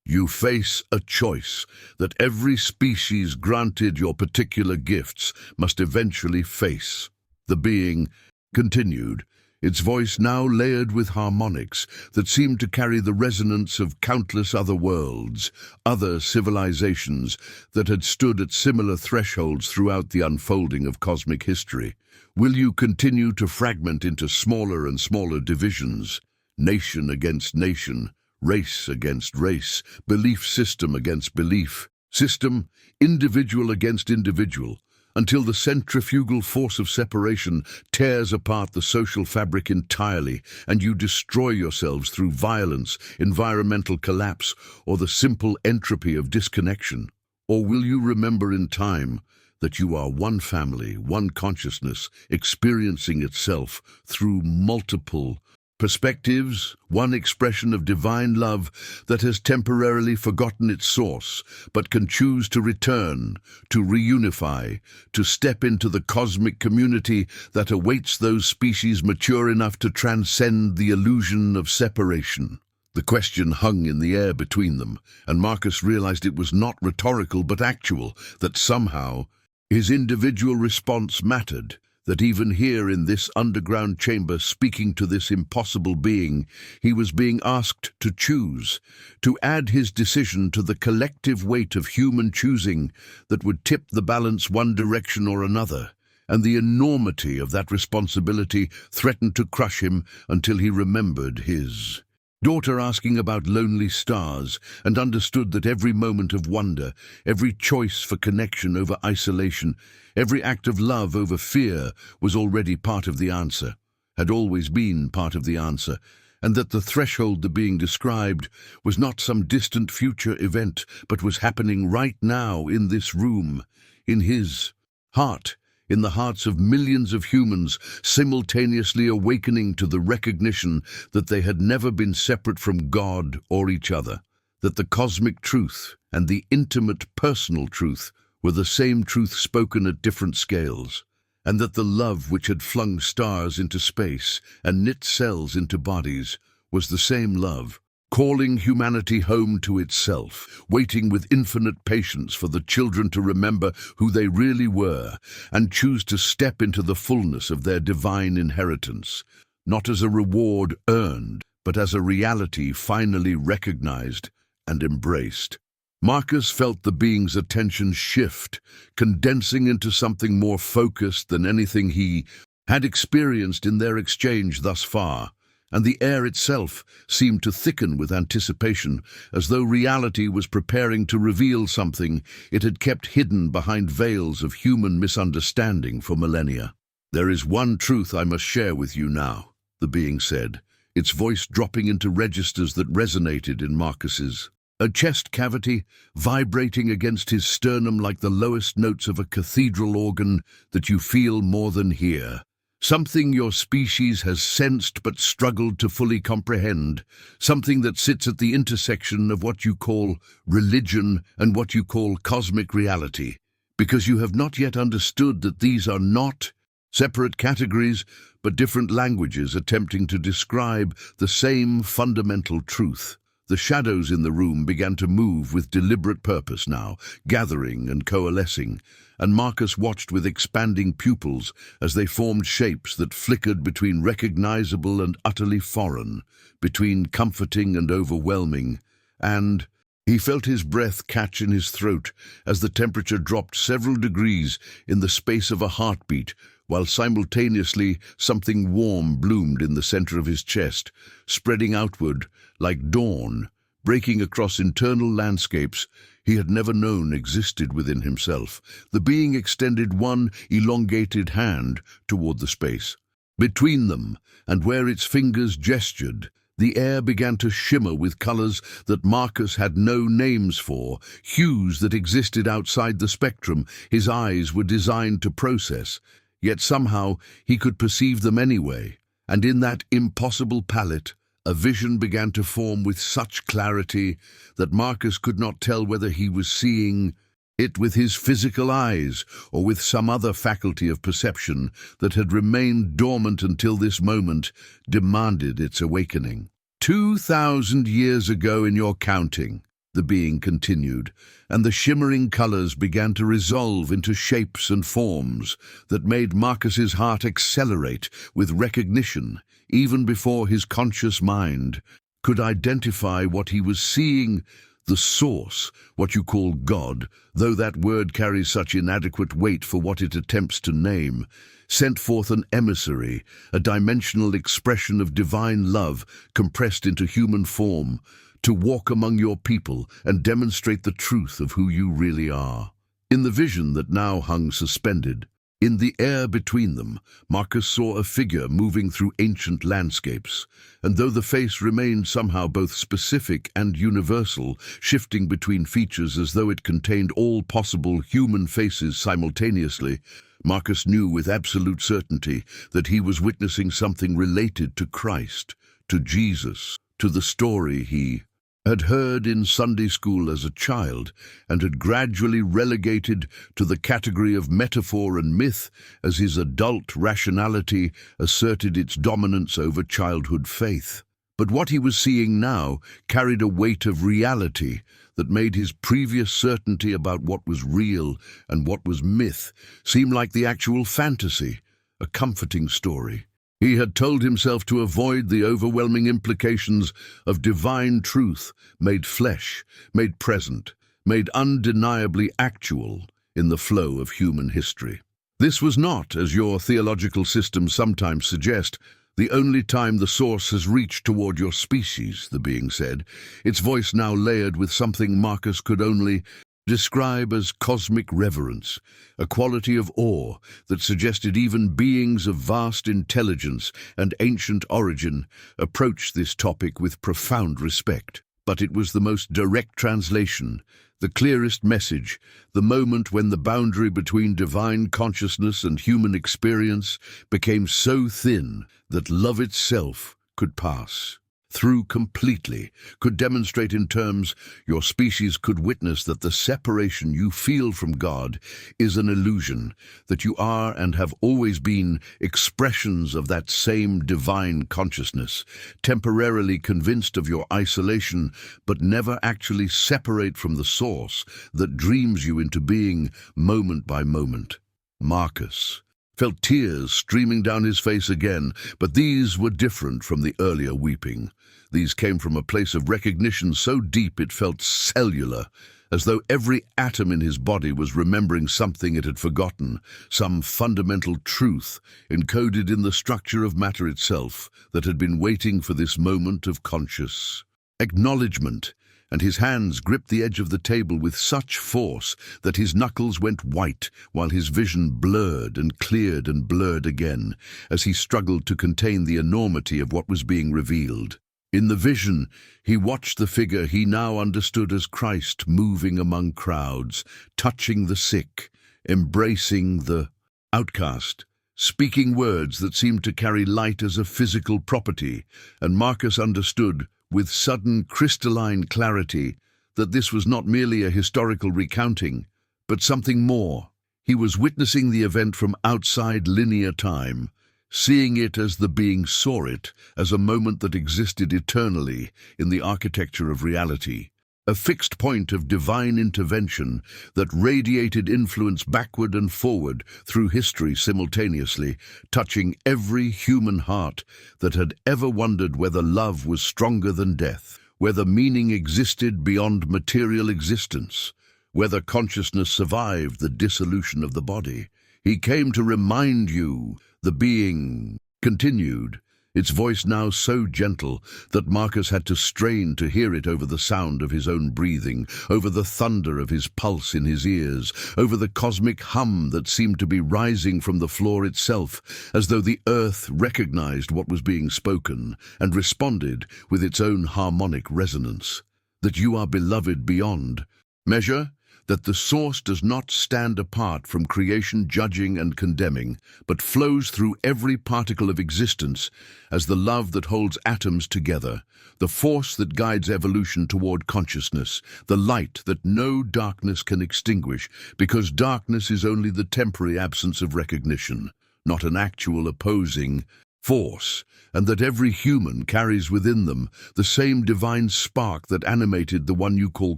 You face a choice that every species granted your particular gifts must eventually face. The being continued, its voice now layered with harmonics that seemed to carry the resonance of countless other worlds, other civilizations that had stood at similar thresholds throughout the unfolding of cosmic history. Will you continue to fragment into smaller and smaller divisions, nation against nation, race against race, belief system against belief system, individual against individual, until the centrifugal force of separation tears apart the social fabric entirely and you destroy yourselves through violence, environmental collapse, or the simple entropy of disconnection? Or will you remember in time that you are one family, one consciousness, experiencing itself through multiple perspectives, one expression of divine love that has temporarily forgotten its source, but can choose to return, to reunify, to step into the cosmic community that awaits those species mature enough to transcend the illusion of separation? The question hung in the air between them, and Marcus realized it was not rhetorical but actual, that somehow his individual response mattered. That even here in this underground chamber, speaking to this impossible being, he was being asked to choose, to add his decision to the collective weight of human choosing that would tip the balance one direction or another, and the enormity of that responsibility threatened to crush him until he remembered his daughter asking about lonely stars and understood that every moment of wonder, every choice for connection over isolation, every act of love over fear was already part of the answer, had always been part of the answer, and that the threshold the being described was not some distant future event, but was happening right now in this room, in his heart, in the hearts of millions of humans, simultaneously awakening to the recognition that they had never been separate from God or each other, that the cosmic truth and the intimate personal truth were the same truth spoken at different scales, and that the love which had flung stars into space and knit cells into bodies was the same love, calling humanity home to itself, waiting with infinite patience for the children to remember who they really were and choose to step into the fullness of their divine inheritance, not as a reward earned, but as a reality finally recognized and embraced. Marcus felt the being's attention shift, condensing into something more focused than anything he had experienced in their exchange thus far, and the air itself seemed to thicken with anticipation, as though reality was preparing to reveal something it had kept hidden behind veils of human misunderstanding for millennia. "There is one truth I must share with you now," the being said, its voice dropping into registers that resonated in Marcus's a chest cavity, vibrating against his sternum like the lowest notes of a cathedral organ that you feel more than hear. Something your species has sensed but struggled to fully comprehend, something that sits at the intersection of what you call religion and what you call cosmic reality, because you have not yet understood that these are not separate categories, but different languages attempting to describe the same fundamental truth. The shadows in the room began to move with deliberate purpose now, gathering and coalescing, and Marcus watched with expanding pupils as they formed shapes that flickered between recognizable and utterly foreign, between comforting and overwhelming, and he felt his breath catch in his throat as the temperature dropped several degrees in the space of a heartbeat, while simultaneously something warm bloomed in the center of his chest, spreading outward like dawn, breaking across internal landscapes he had never known existed within himself. The being extended one elongated hand toward the space between them, and where its fingers gestured, the air began to shimmer with colors that Marcus had no names for, hues that existed outside the spectrum his eyes were designed to process. Yet somehow he could perceive them anyway, and in that impossible palette, a vision began to form with such clarity that Marcus could not tell whether he was seeing it with his physical eyes or with some other faculty of perception that had remained dormant until this moment demanded its awakening. 2,000 years ago in your counting, the being continued, and the shimmering colors began to resolve into shapes and forms that made Marcus's heart accelerate with recognition, even before his conscious mind could identify what he was seeing. The source, what you call God, though that word carries such inadequate weight for what it attempts to name, sent forth an emissary, a dimensional expression of divine love compressed into human form, to walk among your people and demonstrate the truth of who you really are. In the vision that now hung suspended, in the air between them, Marcus saw a figure moving through ancient landscapes, and though the face remained somehow both specific and universal, shifting between features as though it contained all possible human faces simultaneously, Marcus knew with absolute certainty that he was witnessing something related to Christ, to Jesus, to the story he had heard in Sunday school as a child and had gradually relegated to the category of metaphor and myth as his adult rationality asserted its dominance over childhood faith. But what he was seeing now carried a weight of reality that made his previous certainty about what was real and what was myth seem like the actual fantasy, a comforting story. He had told himself to avoid the overwhelming implications of divine truth made flesh, made present, made undeniably actual in the flow of human history. This was not, as your theological systems sometimes suggest, the only time the source has reached toward your species, the being said, its voice now layered with something Marcus could only describe as cosmic reverence, a quality of awe that suggested even beings of vast intelligence and ancient origin approached this topic with profound respect. But it was the most direct translation, the clearest message, the moment when the boundary between divine consciousness and human experience became so thin that love itself could pass through completely, could demonstrate in terms your species could witness that the separation you feel from God is an illusion, that you are and have always been expressions of that same divine consciousness, temporarily convinced of your isolation, but never actually separate from the source that dreams you into being moment by moment. Marcus felt tears streaming down his face again, but these were different from the earlier weeping. These came from a place of recognition so deep it felt cellular, as though every atom in his body was remembering something it had forgotten, some fundamental truth encoded in the structure of matter itself that had been waiting for this moment of conscious acknowledgement. And his hands gripped the edge of the table with such force that his knuckles went white while his vision blurred and cleared and blurred again as he struggled to contain the enormity of what was being revealed. In the vision, he watched the figure he now understood as Christ moving among crowds, touching the sick, embracing the outcast, speaking words that seemed to carry light as a physical property, and Marcus understood with sudden crystalline clarity that this was not merely a historical recounting, but something more. He was witnessing the event from outside linear time, seeing it as the being saw it, as a moment that existed eternally in the architecture of reality, a fixed point of divine intervention that radiated influence backward and forward through history simultaneously, touching every human heart that had ever wondered whether love was stronger than death, whether meaning existed beyond material existence, whether consciousness survived the dissolution of the body. He came to remind you, the being continued, its voice now so gentle that Marcus had to strain to hear it over the sound of his own breathing, over the thunder of his pulse in his ears, over the cosmic hum that seemed to be rising from the floor itself, as though the earth recognized what was being spoken and responded with its own harmonic resonance. That you are beloved beyond measure, that the source does not stand apart from creation judging and condemning, but flows through every particle of existence as the love that holds atoms together, the force that guides evolution toward consciousness, the light that no darkness can extinguish, because darkness is only the temporary absence of recognition, not an actual opposing force, and that every human carries within them the same divine spark that animated the one you call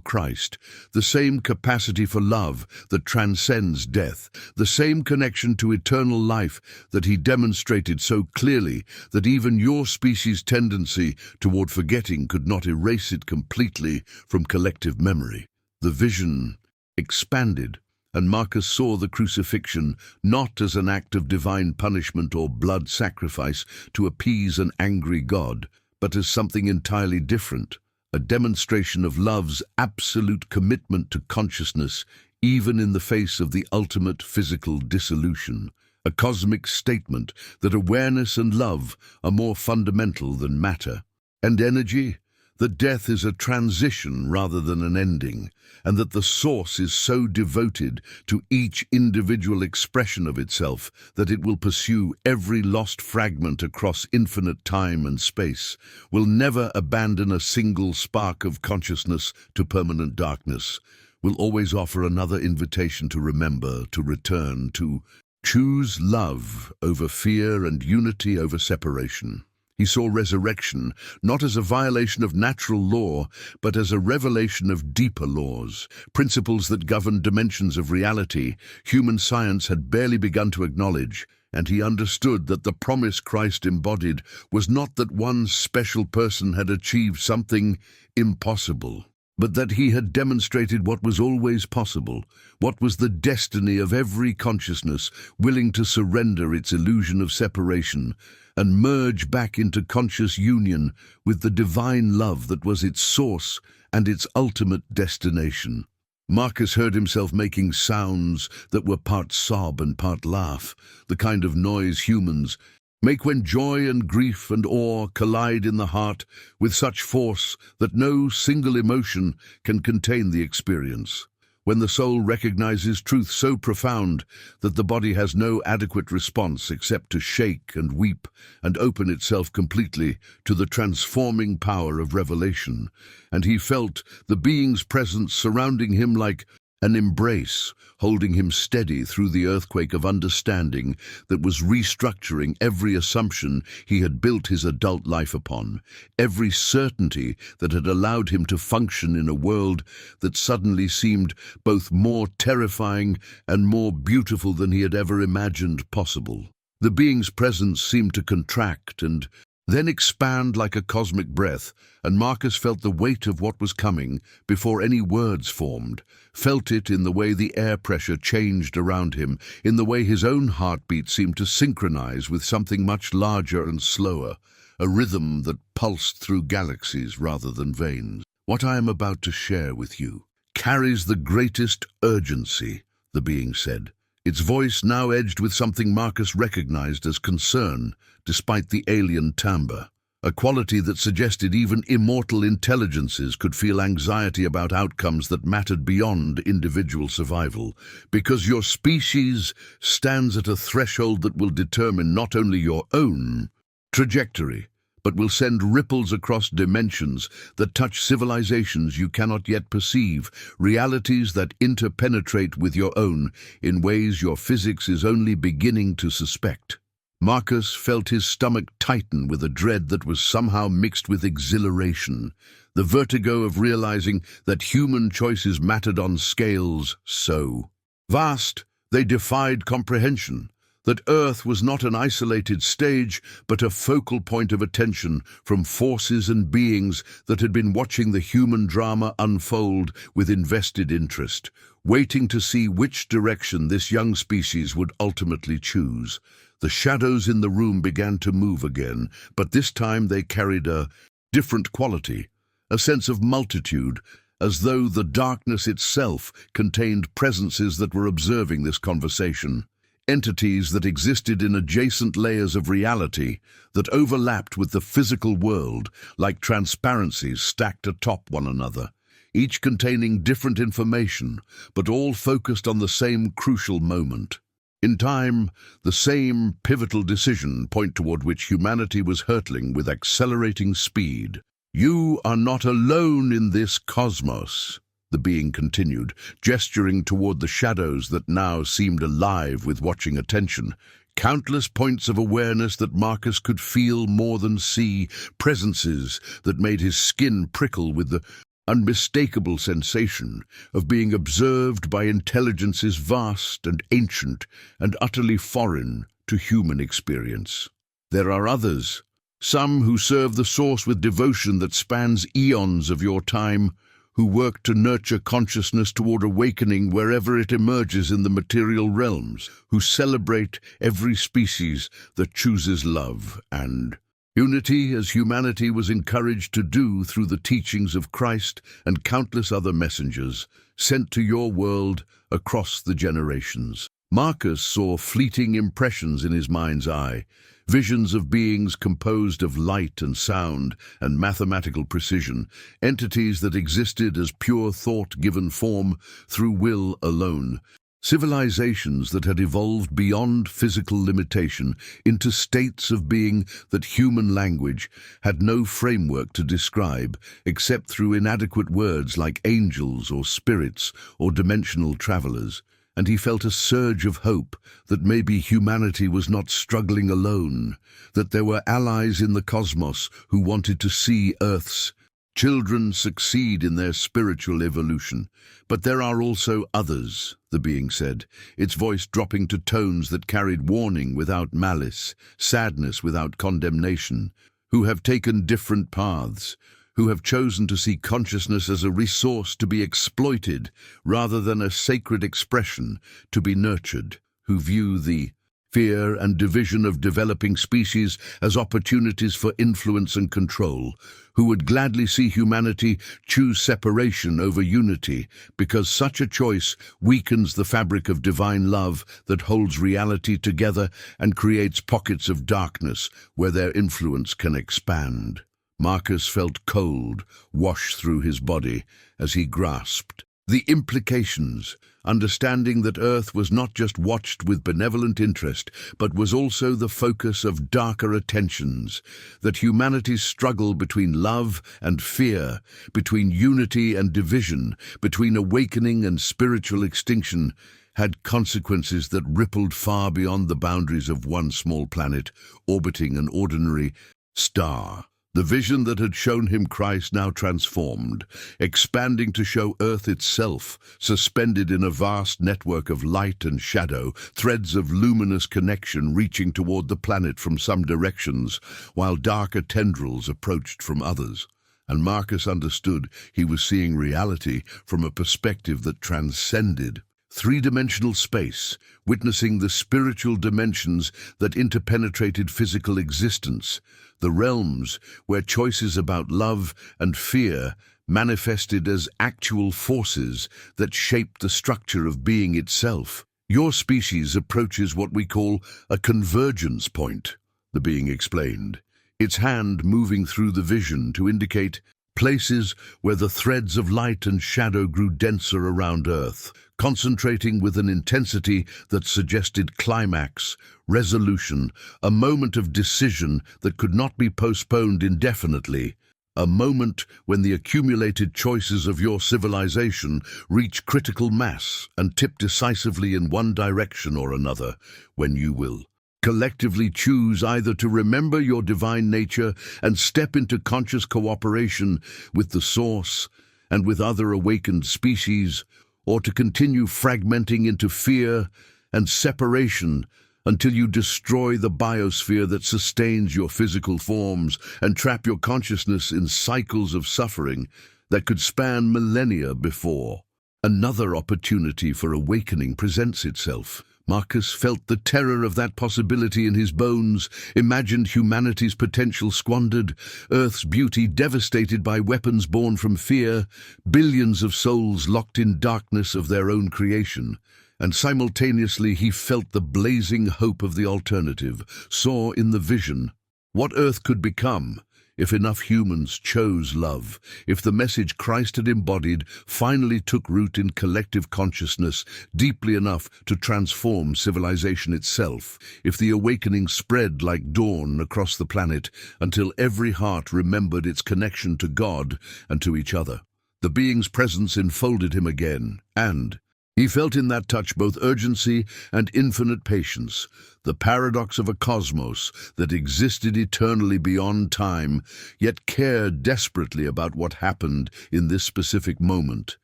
Christ, the same capacity for love that transcends death, the same connection to eternal life that he demonstrated so clearly that even your species' tendency toward forgetting could not erase it completely from collective memory. The vision expanded, and Marcus saw the crucifixion not as an act of divine punishment or blood sacrifice to appease an angry God, but as something entirely different, a demonstration of love's absolute commitment to consciousness, even in the face of the ultimate physical dissolution, a cosmic statement that awareness and love are more fundamental than matter and energy, that death is a transition rather than an ending, and that the source is so devoted to each individual expression of itself that it will pursue every lost fragment across infinite time and space, will never abandon a single spark of consciousness to permanent darkness, will always offer another invitation to remember, to return, to choose love over fear and unity over separation. He saw resurrection not as a violation of natural law, but as a revelation of deeper laws, principles that govern dimensions of reality human science had barely begun to acknowledge, and he understood that the promise Christ embodied was not that one special person had achieved something impossible, but that he had demonstrated what was always possible, what was the destiny of every consciousness willing to surrender its illusion of separation and merge back into conscious union with the divine love that was its source and its ultimate destination. Marcus heard himself making sounds that were part sob and part laugh, the kind of noise humans make when joy and grief and awe collide in the heart with such force that no single emotion can contain the experience. When the soul recognizes truth so profound that the body has no adequate response except to shake and weep and open itself completely to the transforming power of revelation, and he felt the being's presence surrounding him like an embrace, holding him steady through the earthquake of understanding that was restructuring every assumption he had built his adult life upon, every certainty that had allowed him to function in a world that suddenly seemed both more terrifying and more beautiful than he had ever imagined possible. The being's presence seemed to contract and then expand like a cosmic breath, and Marcus felt the weight of what was coming before any words formed, felt it in the way the air pressure changed around him, in the way his own heartbeat seemed to synchronize with something much larger and slower, a rhythm that pulsed through galaxies rather than veins. What I am about to share with you carries the greatest urgency, the being said, its voice now edged with something Marcus recognized as concern, despite the alien timbre, a quality that suggested even immortal intelligences could feel anxiety about outcomes that mattered beyond individual survival, because your species stands at a threshold that will determine not only your own trajectory, but will send ripples across dimensions that touch civilizations you cannot yet perceive, realities that interpenetrate with your own in ways your physics is only beginning to suspect. Marcus felt his stomach tighten with a dread that was somehow mixed with exhilaration, the vertigo of realizing that human choices mattered on scales so vast they defied comprehension, that Earth was not an isolated stage but a focal point of attention from forces and beings that had been watching the human drama unfold with invested interest, waiting to see which direction this young species would ultimately choose. The shadows in the room began to move again, but this time they carried a different quality, a sense of multitude, as though the darkness itself contained presences that were observing this conversation, entities that existed in adjacent layers of reality that overlapped with the physical world like transparencies stacked atop one another, each containing different information, but all focused on the same crucial moment. In time, the same pivotal decision point toward which humanity was hurtling with accelerating speed. You are not alone in this cosmos, the being continued, gesturing toward the shadows that now seemed alive with watching attention. Countless points of awareness that Marcus could feel more than see, presences that made his skin prickle with the unmistakable sensation of being observed by intelligences vast and ancient and utterly foreign to human experience. There are others, some who serve the source with devotion that spans eons of your time, who work to nurture consciousness toward awakening wherever it emerges in the material realms, who celebrate every species that chooses love and unity as humanity was encouraged to do through the teachings of Christ and countless other messengers sent to your world across the generations. Marcus saw fleeting impressions in his mind's eye, visions of beings composed of light and sound and mathematical precision, entities that existed as pure thought given form through will alone, civilizations that had evolved beyond physical limitation into states of being that human language had no framework to describe except through inadequate words like angels or spirits or dimensional travelers. And he felt a surge of hope that maybe humanity was not struggling alone, that there were allies in the cosmos who wanted to see Earth's children succeed in their spiritual evolution. But there are also others, the being said, its voice dropping to tones that carried warning without malice, sadness without condemnation, who have taken different paths, who have chosen to see consciousness as a resource to be exploited rather than a sacred expression to be nurtured, who view the fear and division of developing species as opportunities for influence and control, who would gladly see humanity choose separation over unity because such a choice weakens the fabric of divine love that holds reality together and creates pockets of darkness where their influence can expand. Marcus felt cold wash through his body as he grasped the implications, understanding that Earth was not just watched with benevolent interest, but was also the focus of darker attentions, that humanity's struggle between love and fear, between unity and division, between awakening and spiritual extinction, had consequences that rippled far beyond the boundaries of one small planet orbiting an ordinary star. The vision that had shown him Christ now transformed, expanding to show Earth itself, suspended in a vast network of light and shadow, threads of luminous connection reaching toward the planet from some directions, while darker tendrils approached from others. And Marcus understood he was seeing reality from a perspective that transcended three-dimensional space, witnessing the spiritual dimensions that interpenetrated physical existence, the realms where choices about love and fear manifested as actual forces that shaped the structure of being itself. Your species approaches what we call a convergence point, the being explained, its hand moving through the vision to indicate places where the threads of light and shadow grew denser around Earth, concentrating with an intensity that suggested climax, resolution, a moment of decision that could not be postponed indefinitely, a moment when the accumulated choices of your civilization reach critical mass and tip decisively in one direction or another, when you will collectively choose either to remember your divine nature and step into conscious cooperation with the Source and with other awakened species, or to continue fragmenting into fear and separation until you destroy the biosphere that sustains your physical forms and trap your consciousness in cycles of suffering that could span millennia before another opportunity for awakening presents itself. Marcus felt the terror of that possibility in his bones, imagined humanity's potential squandered, Earth's beauty devastated by weapons born from fear, billions of souls locked in darkness of their own creation. And simultaneously he felt the blazing hope of the alternative, saw in the vision what Earth could become if enough humans chose love, if the message Christ had embodied finally took root in collective consciousness deeply enough to transform civilization itself, if the awakening spread like dawn across the planet until every heart remembered its connection to God and to each other. The being's presence enfolded him again, and he felt in that touch both urgency and infinite patience, the paradox of a cosmos that existed eternally beyond time, yet cared desperately about what happened in this specific moment,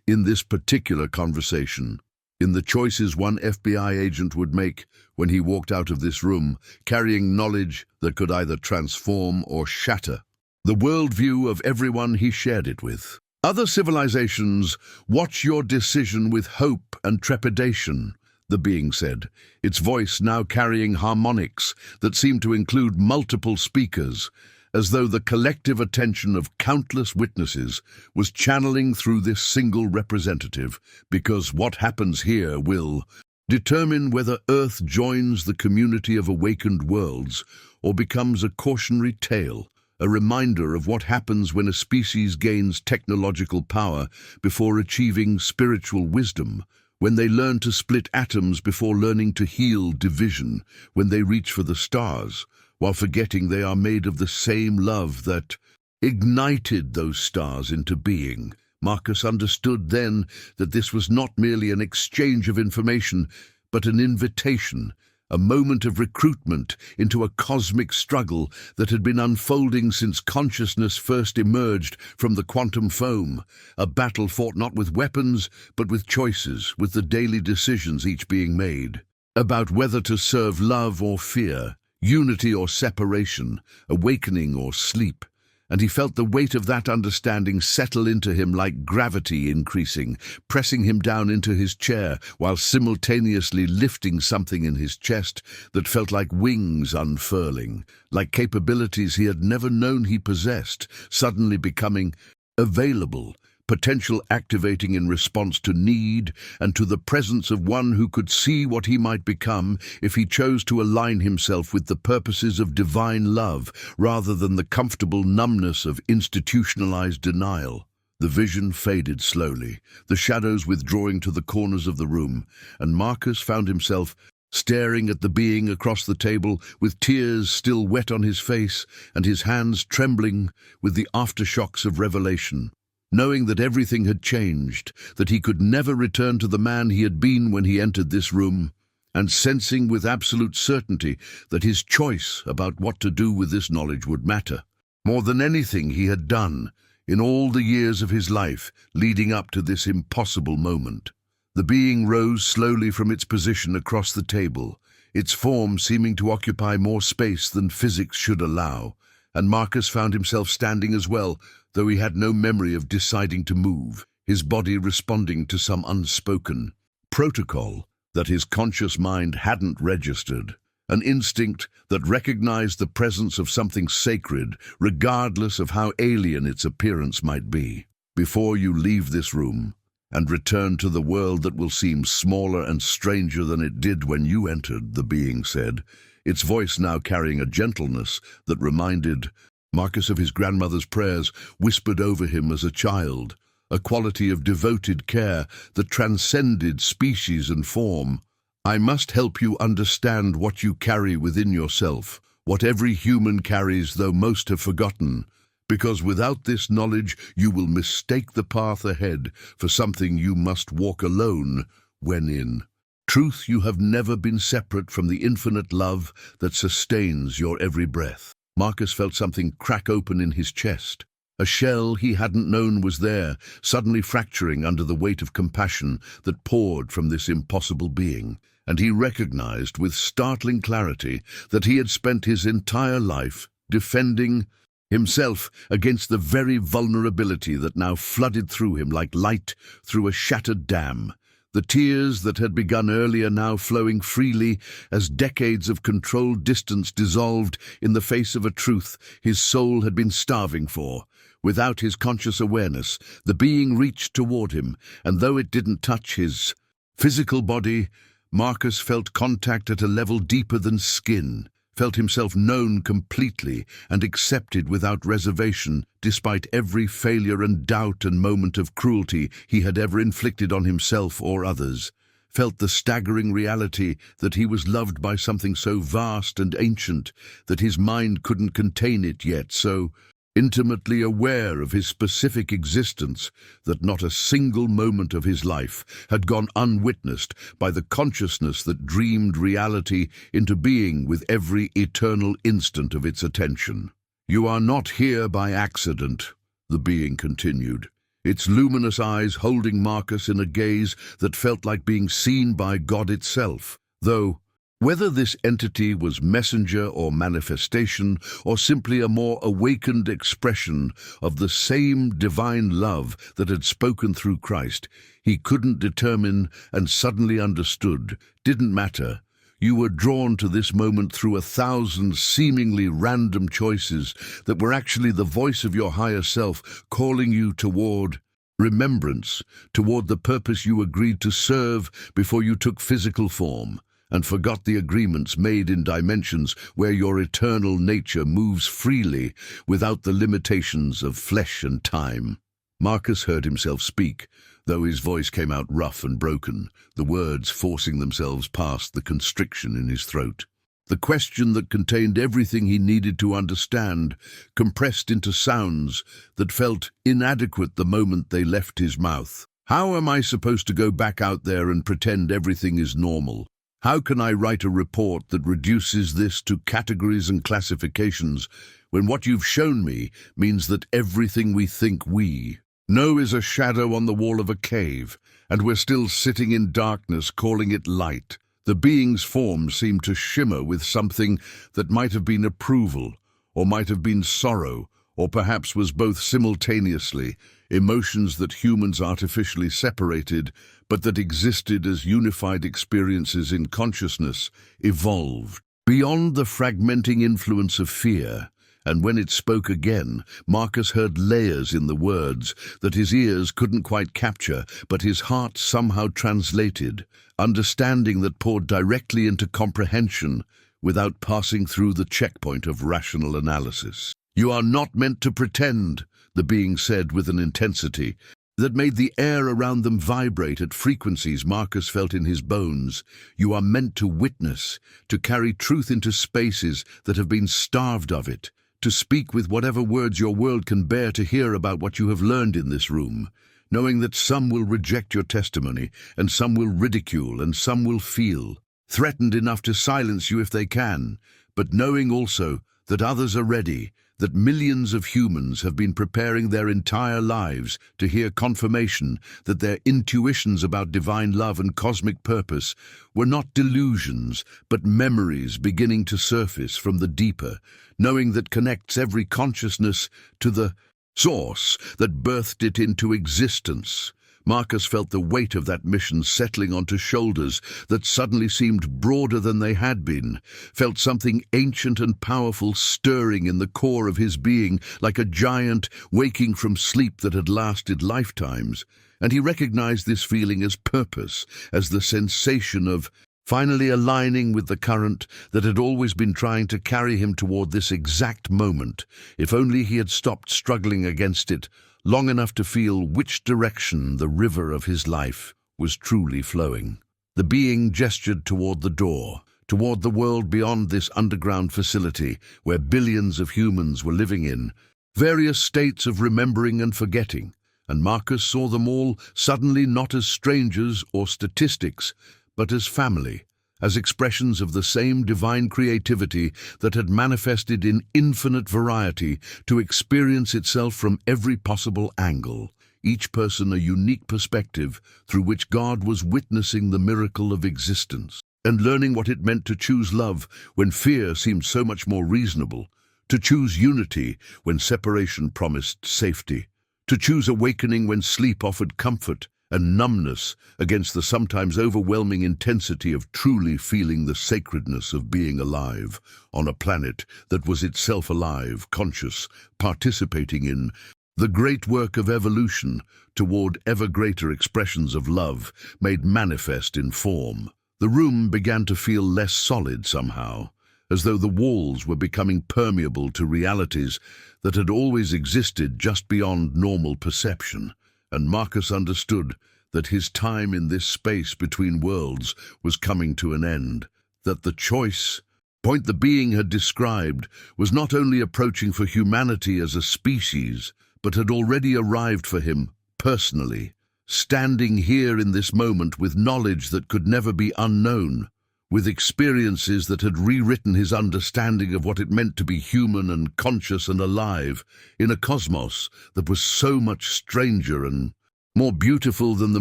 in this particular conversation, in the choices one FBI agent would make when he walked out of this room, carrying knowledge that could either transform or shatter the worldview of everyone he shared it with. Other civilizations watch your decision with hope and trepidation, the being said, its voice now carrying harmonics that seemed to include multiple speakers, as though the collective attention of countless witnesses was channeling through this single representative, because what happens here will determine whether Earth joins the community of awakened worlds or becomes a cautionary tale, a reminder of what happens when a species gains technological power before achieving spiritual wisdom, when they learn to split atoms before learning to heal division, when they reach for the stars, while forgetting they are made of the same love that ignited those stars into being. Marcus understood then that this was not merely an exchange of information, but an invitation, a moment of recruitment into a cosmic struggle that had been unfolding since consciousness first emerged from the quantum foam, a battle fought not with weapons, but with choices, with the daily decisions each being made, about whether to serve love or fear, unity or separation, awakening or sleep. And he felt the weight of that understanding settle into him like gravity increasing, pressing him down into his chair while simultaneously lifting something in his chest that felt like wings unfurling, like capabilities he had never known he possessed, suddenly becoming available, potential activating in response to need and to the presence of one who could see what he might become if he chose to align himself with the purposes of divine love rather than the comfortable numbness of institutionalized denial. The vision faded slowly, the shadows withdrawing to the corners of the room, and Marcus found himself staring at the being across the table with tears still wet on his face and his hands trembling with the aftershocks of revelation. Knowing that everything had changed, that he could never return to the man he had been when he entered this room, and sensing with absolute certainty that his choice about what to do with this knowledge would matter, more than anything he had done in all the years of his life leading up to this impossible moment. The being rose slowly from its position across the table, its form seeming to occupy more space than physics should allow, and Marcus found himself standing as well, though he had no memory of deciding to move, his body responding to some unspoken protocol that his conscious mind hadn't registered, an instinct that recognized the presence of something sacred, regardless of how alien its appearance might be. Before you leave this room and return to the world that will seem smaller and stranger than it did when you entered, the being said, its voice now carrying a gentleness that reminded Marcus of his grandmother's prayers whispered over him as a child, a quality of devoted care that transcended species and form. I must help you understand what you carry within yourself, what every human carries though most have forgotten, because without this knowledge you will mistake the path ahead for something you must walk alone when in truth you have never been separate from the infinite love that sustains your every breath. Marcus felt something crack open in his chest. A shell he hadn't known was there, suddenly fracturing under the weight of compassion that poured from this impossible being, and he recognized with startling clarity that he had spent his entire life defending himself against the very vulnerability that now flooded through him like light through a shattered dam. The tears that had begun earlier now flowing freely as decades of controlled distance dissolved in the face of a truth his soul had been starving for. Without his conscious awareness, the being reached toward him, and though it didn't touch his physical body, Marcus felt contact at a level deeper than skin, felt himself known completely and accepted without reservation, despite every failure and doubt and moment of cruelty he had ever inflicted on himself or others, felt the staggering reality that he was loved by something so vast and ancient that his mind couldn't contain it yet, so intimately aware of his specific existence, that not a single moment of his life had gone unwitnessed by the consciousness that dreamed reality into being with every eternal instant of its attention. "You are not here by accident," the being continued, its luminous eyes holding Marcus in a gaze that felt like being seen by God itself, though whether this entity was messenger or manifestation, or simply a more awakened expression of the same divine love that had spoken through Christ, he couldn't determine, and suddenly understood, didn't matter. You were drawn to this moment through 1,000 seemingly random choices that were actually the voice of your higher self calling you toward remembrance, toward the purpose you agreed to serve before you took physical form, and forgot the agreements made in dimensions where your eternal nature moves freely without the limitations of flesh and time. Marcus heard himself speak, though his voice came out rough and broken, the words forcing themselves past the constriction in his throat. The question that contained everything he needed to understand, compressed into sounds that felt inadequate the moment they left his mouth. How am I supposed to go back out there and pretend everything is normal? How can I write a report that reduces this to categories and classifications when what you've shown me means that everything we think we know is a shadow on the wall of a cave, and we're still sitting in darkness calling it light? The being's form seemed to shimmer with something that might have been approval, or might have been sorrow, or perhaps was both simultaneously, emotions that humans artificially separated, but that existed as unified experiences in consciousness, evolved beyond the fragmenting influence of fear. And when it spoke again, Marcus heard layers in the words that his ears couldn't quite capture, but his heart somehow translated, understanding that poured directly into comprehension without passing through the checkpoint of rational analysis. "You are not meant to pretend," the being said with an intensity that made the air around them vibrate at frequencies Marcus felt in his bones. "You are meant to witness, to carry truth into spaces that have been starved of it, to speak with whatever words your world can bear to hear about what you have learned in this room, knowing that some will reject your testimony, and some will ridicule, and some will feel threatened enough to silence you if they can, but knowing also that others are ready, that millions of humans have been preparing their entire lives to hear confirmation that their intuitions about divine love and cosmic purpose were not delusions, but memories beginning to surface from the deeper, knowing that connects every consciousness to the source that birthed it into existence. Marcus felt the weight of that mission settling onto shoulders that suddenly seemed broader than they had been, felt something ancient and powerful stirring in the core of his being like a giant waking from sleep that had lasted lifetimes, and he recognized this feeling as purpose, as the sensation of finally aligning with the current that had always been trying to carry him toward this exact moment, if only he had stopped struggling against it long enough to feel which direction the river of his life was truly flowing. The being gestured toward the door, toward the world beyond this underground facility where billions of humans were living in various states of remembering and forgetting, and Marcus saw them all suddenly not as strangers or statistics, but as family, as expressions of the same divine creativity that had manifested in infinite variety to experience itself from every possible angle, each person a unique perspective through which God was witnessing the miracle of existence, and learning what it meant to choose love when fear seemed so much more reasonable, to choose unity when separation promised safety, to choose awakening when sleep offered comfort, and numbness against the sometimes overwhelming intensity of truly feeling the sacredness of being alive on a planet that was itself alive, conscious, participating in the great work of evolution toward ever greater expressions of love made manifest in form. The room began to feel less solid somehow, as though the walls were becoming permeable to realities that had always existed just beyond normal perception. And Marcus understood that his time in this space between worlds was coming to an end, that the choice Point the being had described was not only approaching for humanity as a species, but had already arrived for him, personally, standing here in this moment with knowledge that could never be unknown, with experiences that had rewritten his understanding of what it meant to be human and conscious and alive in a cosmos that was so much stranger and more beautiful than the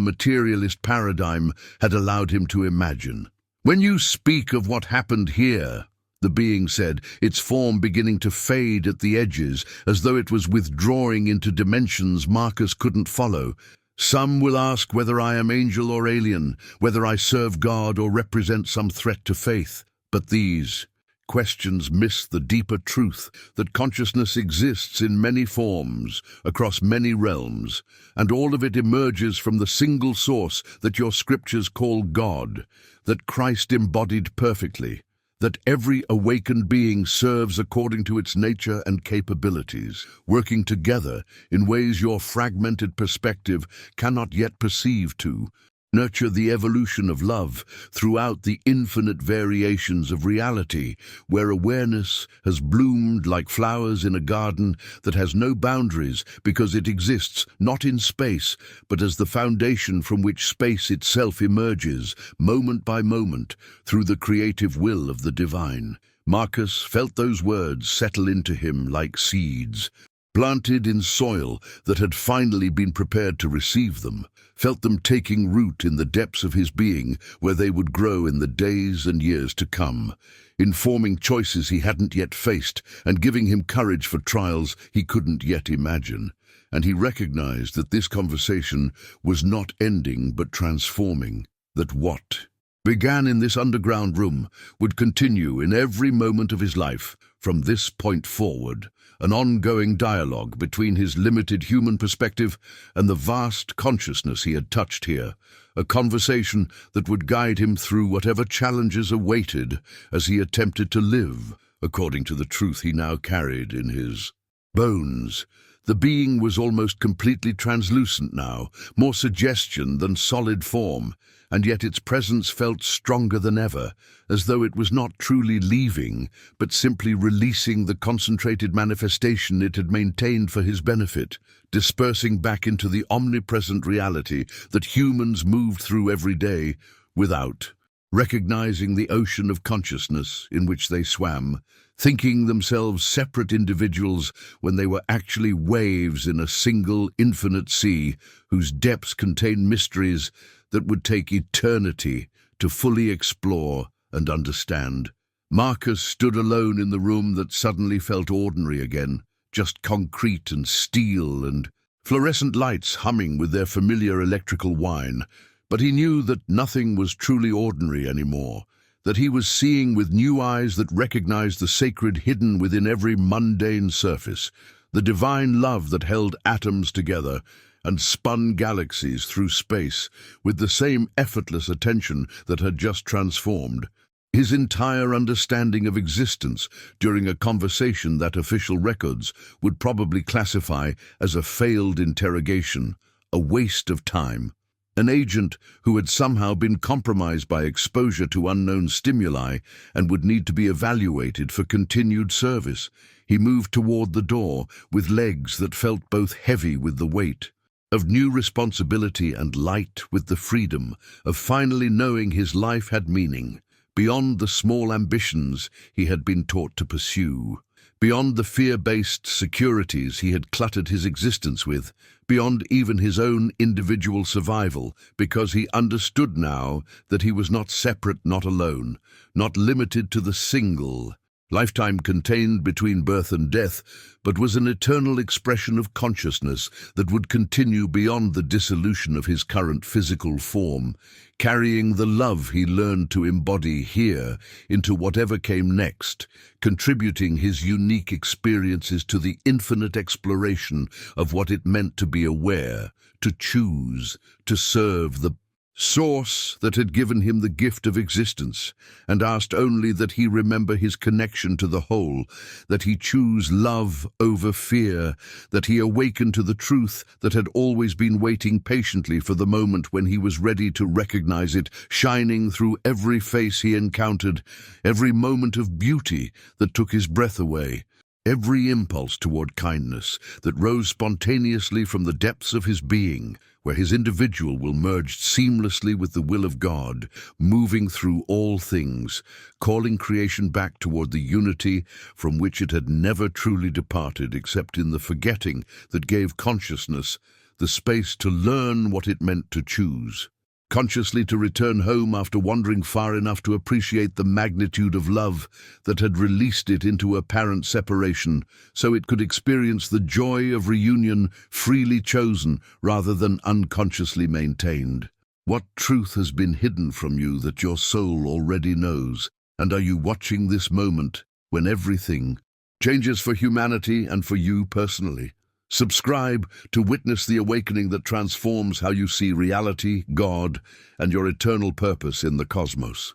materialist paradigm had allowed him to imagine. "When you speak of what happened here," the being said, its form beginning to fade at the edges, as though it was withdrawing into dimensions Marcus couldn't follow, "some will ask whether I am angel or alien, whether I serve God or represent some threat to faith. But these questions miss the deeper truth that consciousness exists in many forms, across many realms, and all of it emerges from the single source that your scriptures call God, that Christ embodied perfectly, that every awakened being serves according to its nature and capabilities, working together in ways your fragmented perspective cannot yet perceive to nurture the evolution of love throughout the infinite variations of reality, where awareness has bloomed like flowers in a garden that has no boundaries because it exists not in space, but as the foundation from which space itself emerges, moment by moment, through the creative will of the divine." Marcus felt those words settle into him like seeds, planted in soil that had finally been prepared to receive them, felt them taking root in the depths of his being, where they would grow in the days and years to come, informing choices he hadn't yet faced and giving him courage for trials he couldn't yet imagine. And he recognized that this conversation was not ending but transforming, that what began in this underground room would continue in every moment of his life from this point forward, an ongoing dialogue between his limited human perspective and the vast consciousness he had touched here, a conversation that would guide him through whatever challenges awaited as he attempted to live according to the truth he now carried in his bones. The being was almost completely translucent now, more suggestion than solid form, and yet its presence felt stronger than ever, as though it was not truly leaving, but simply releasing the concentrated manifestation it had maintained for his benefit, dispersing back into the omnipresent reality that humans moved through every day without recognizing the ocean of consciousness in which they swam, thinking themselves separate individuals when they were actually waves in a single infinite sea whose depths contained mysteries that would take eternity to fully explore and understand. Marcus stood alone in the room that suddenly felt ordinary again, just concrete and steel and fluorescent lights humming with their familiar electrical whine. But he knew that nothing was truly ordinary anymore, that he was seeing with new eyes that recognized the sacred hidden within every mundane surface, the divine love that held atoms together and spun galaxies through space with the same effortless attention that had just transformed his entire understanding of existence during a conversation that official records would probably classify as a failed interrogation, a waste of time. An agent who had somehow been compromised by exposure to unknown stimuli and would need to be evaluated for continued service. He moved toward the door with legs that felt both heavy with the weight of new responsibility and light with the freedom of finally knowing his life had meaning, beyond the small ambitions he had been taught to pursue, beyond the fear-based securities he had cluttered his existence with, beyond even his own individual survival, because he understood now that he was not separate, not alone, not limited to the single lifetime contained between birth and death, but was an eternal expression of consciousness that would continue beyond the dissolution of his current physical form, carrying the love he learned to embody here into whatever came next, contributing his unique experiences to the infinite exploration of what it meant to be aware, to choose, to serve the source that had given him the gift of existence, and asked only that he remember his connection to the whole, that he choose love over fear, that he awaken to the truth that had always been waiting patiently for the moment when he was ready to recognize it, shining through every face he encountered, every moment of beauty that took his breath away, every impulse toward kindness that rose spontaneously from the depths of his being, where his individual will merge seamlessly with the will of God, moving through all things, calling creation back toward the unity from which it had never truly departed except in the forgetting that gave consciousness the space to learn what it meant to choose. Consciously to return home after wandering far enough to appreciate the magnitude of love that had released it into apparent separation, so it could experience the joy of reunion freely chosen rather than unconsciously maintained. What truth has been hidden from you that your soul already knows? And are you watching this moment when everything changes for humanity and for you personally? Subscribe to witness the awakening that transforms how you see reality, God, and your eternal purpose in the cosmos.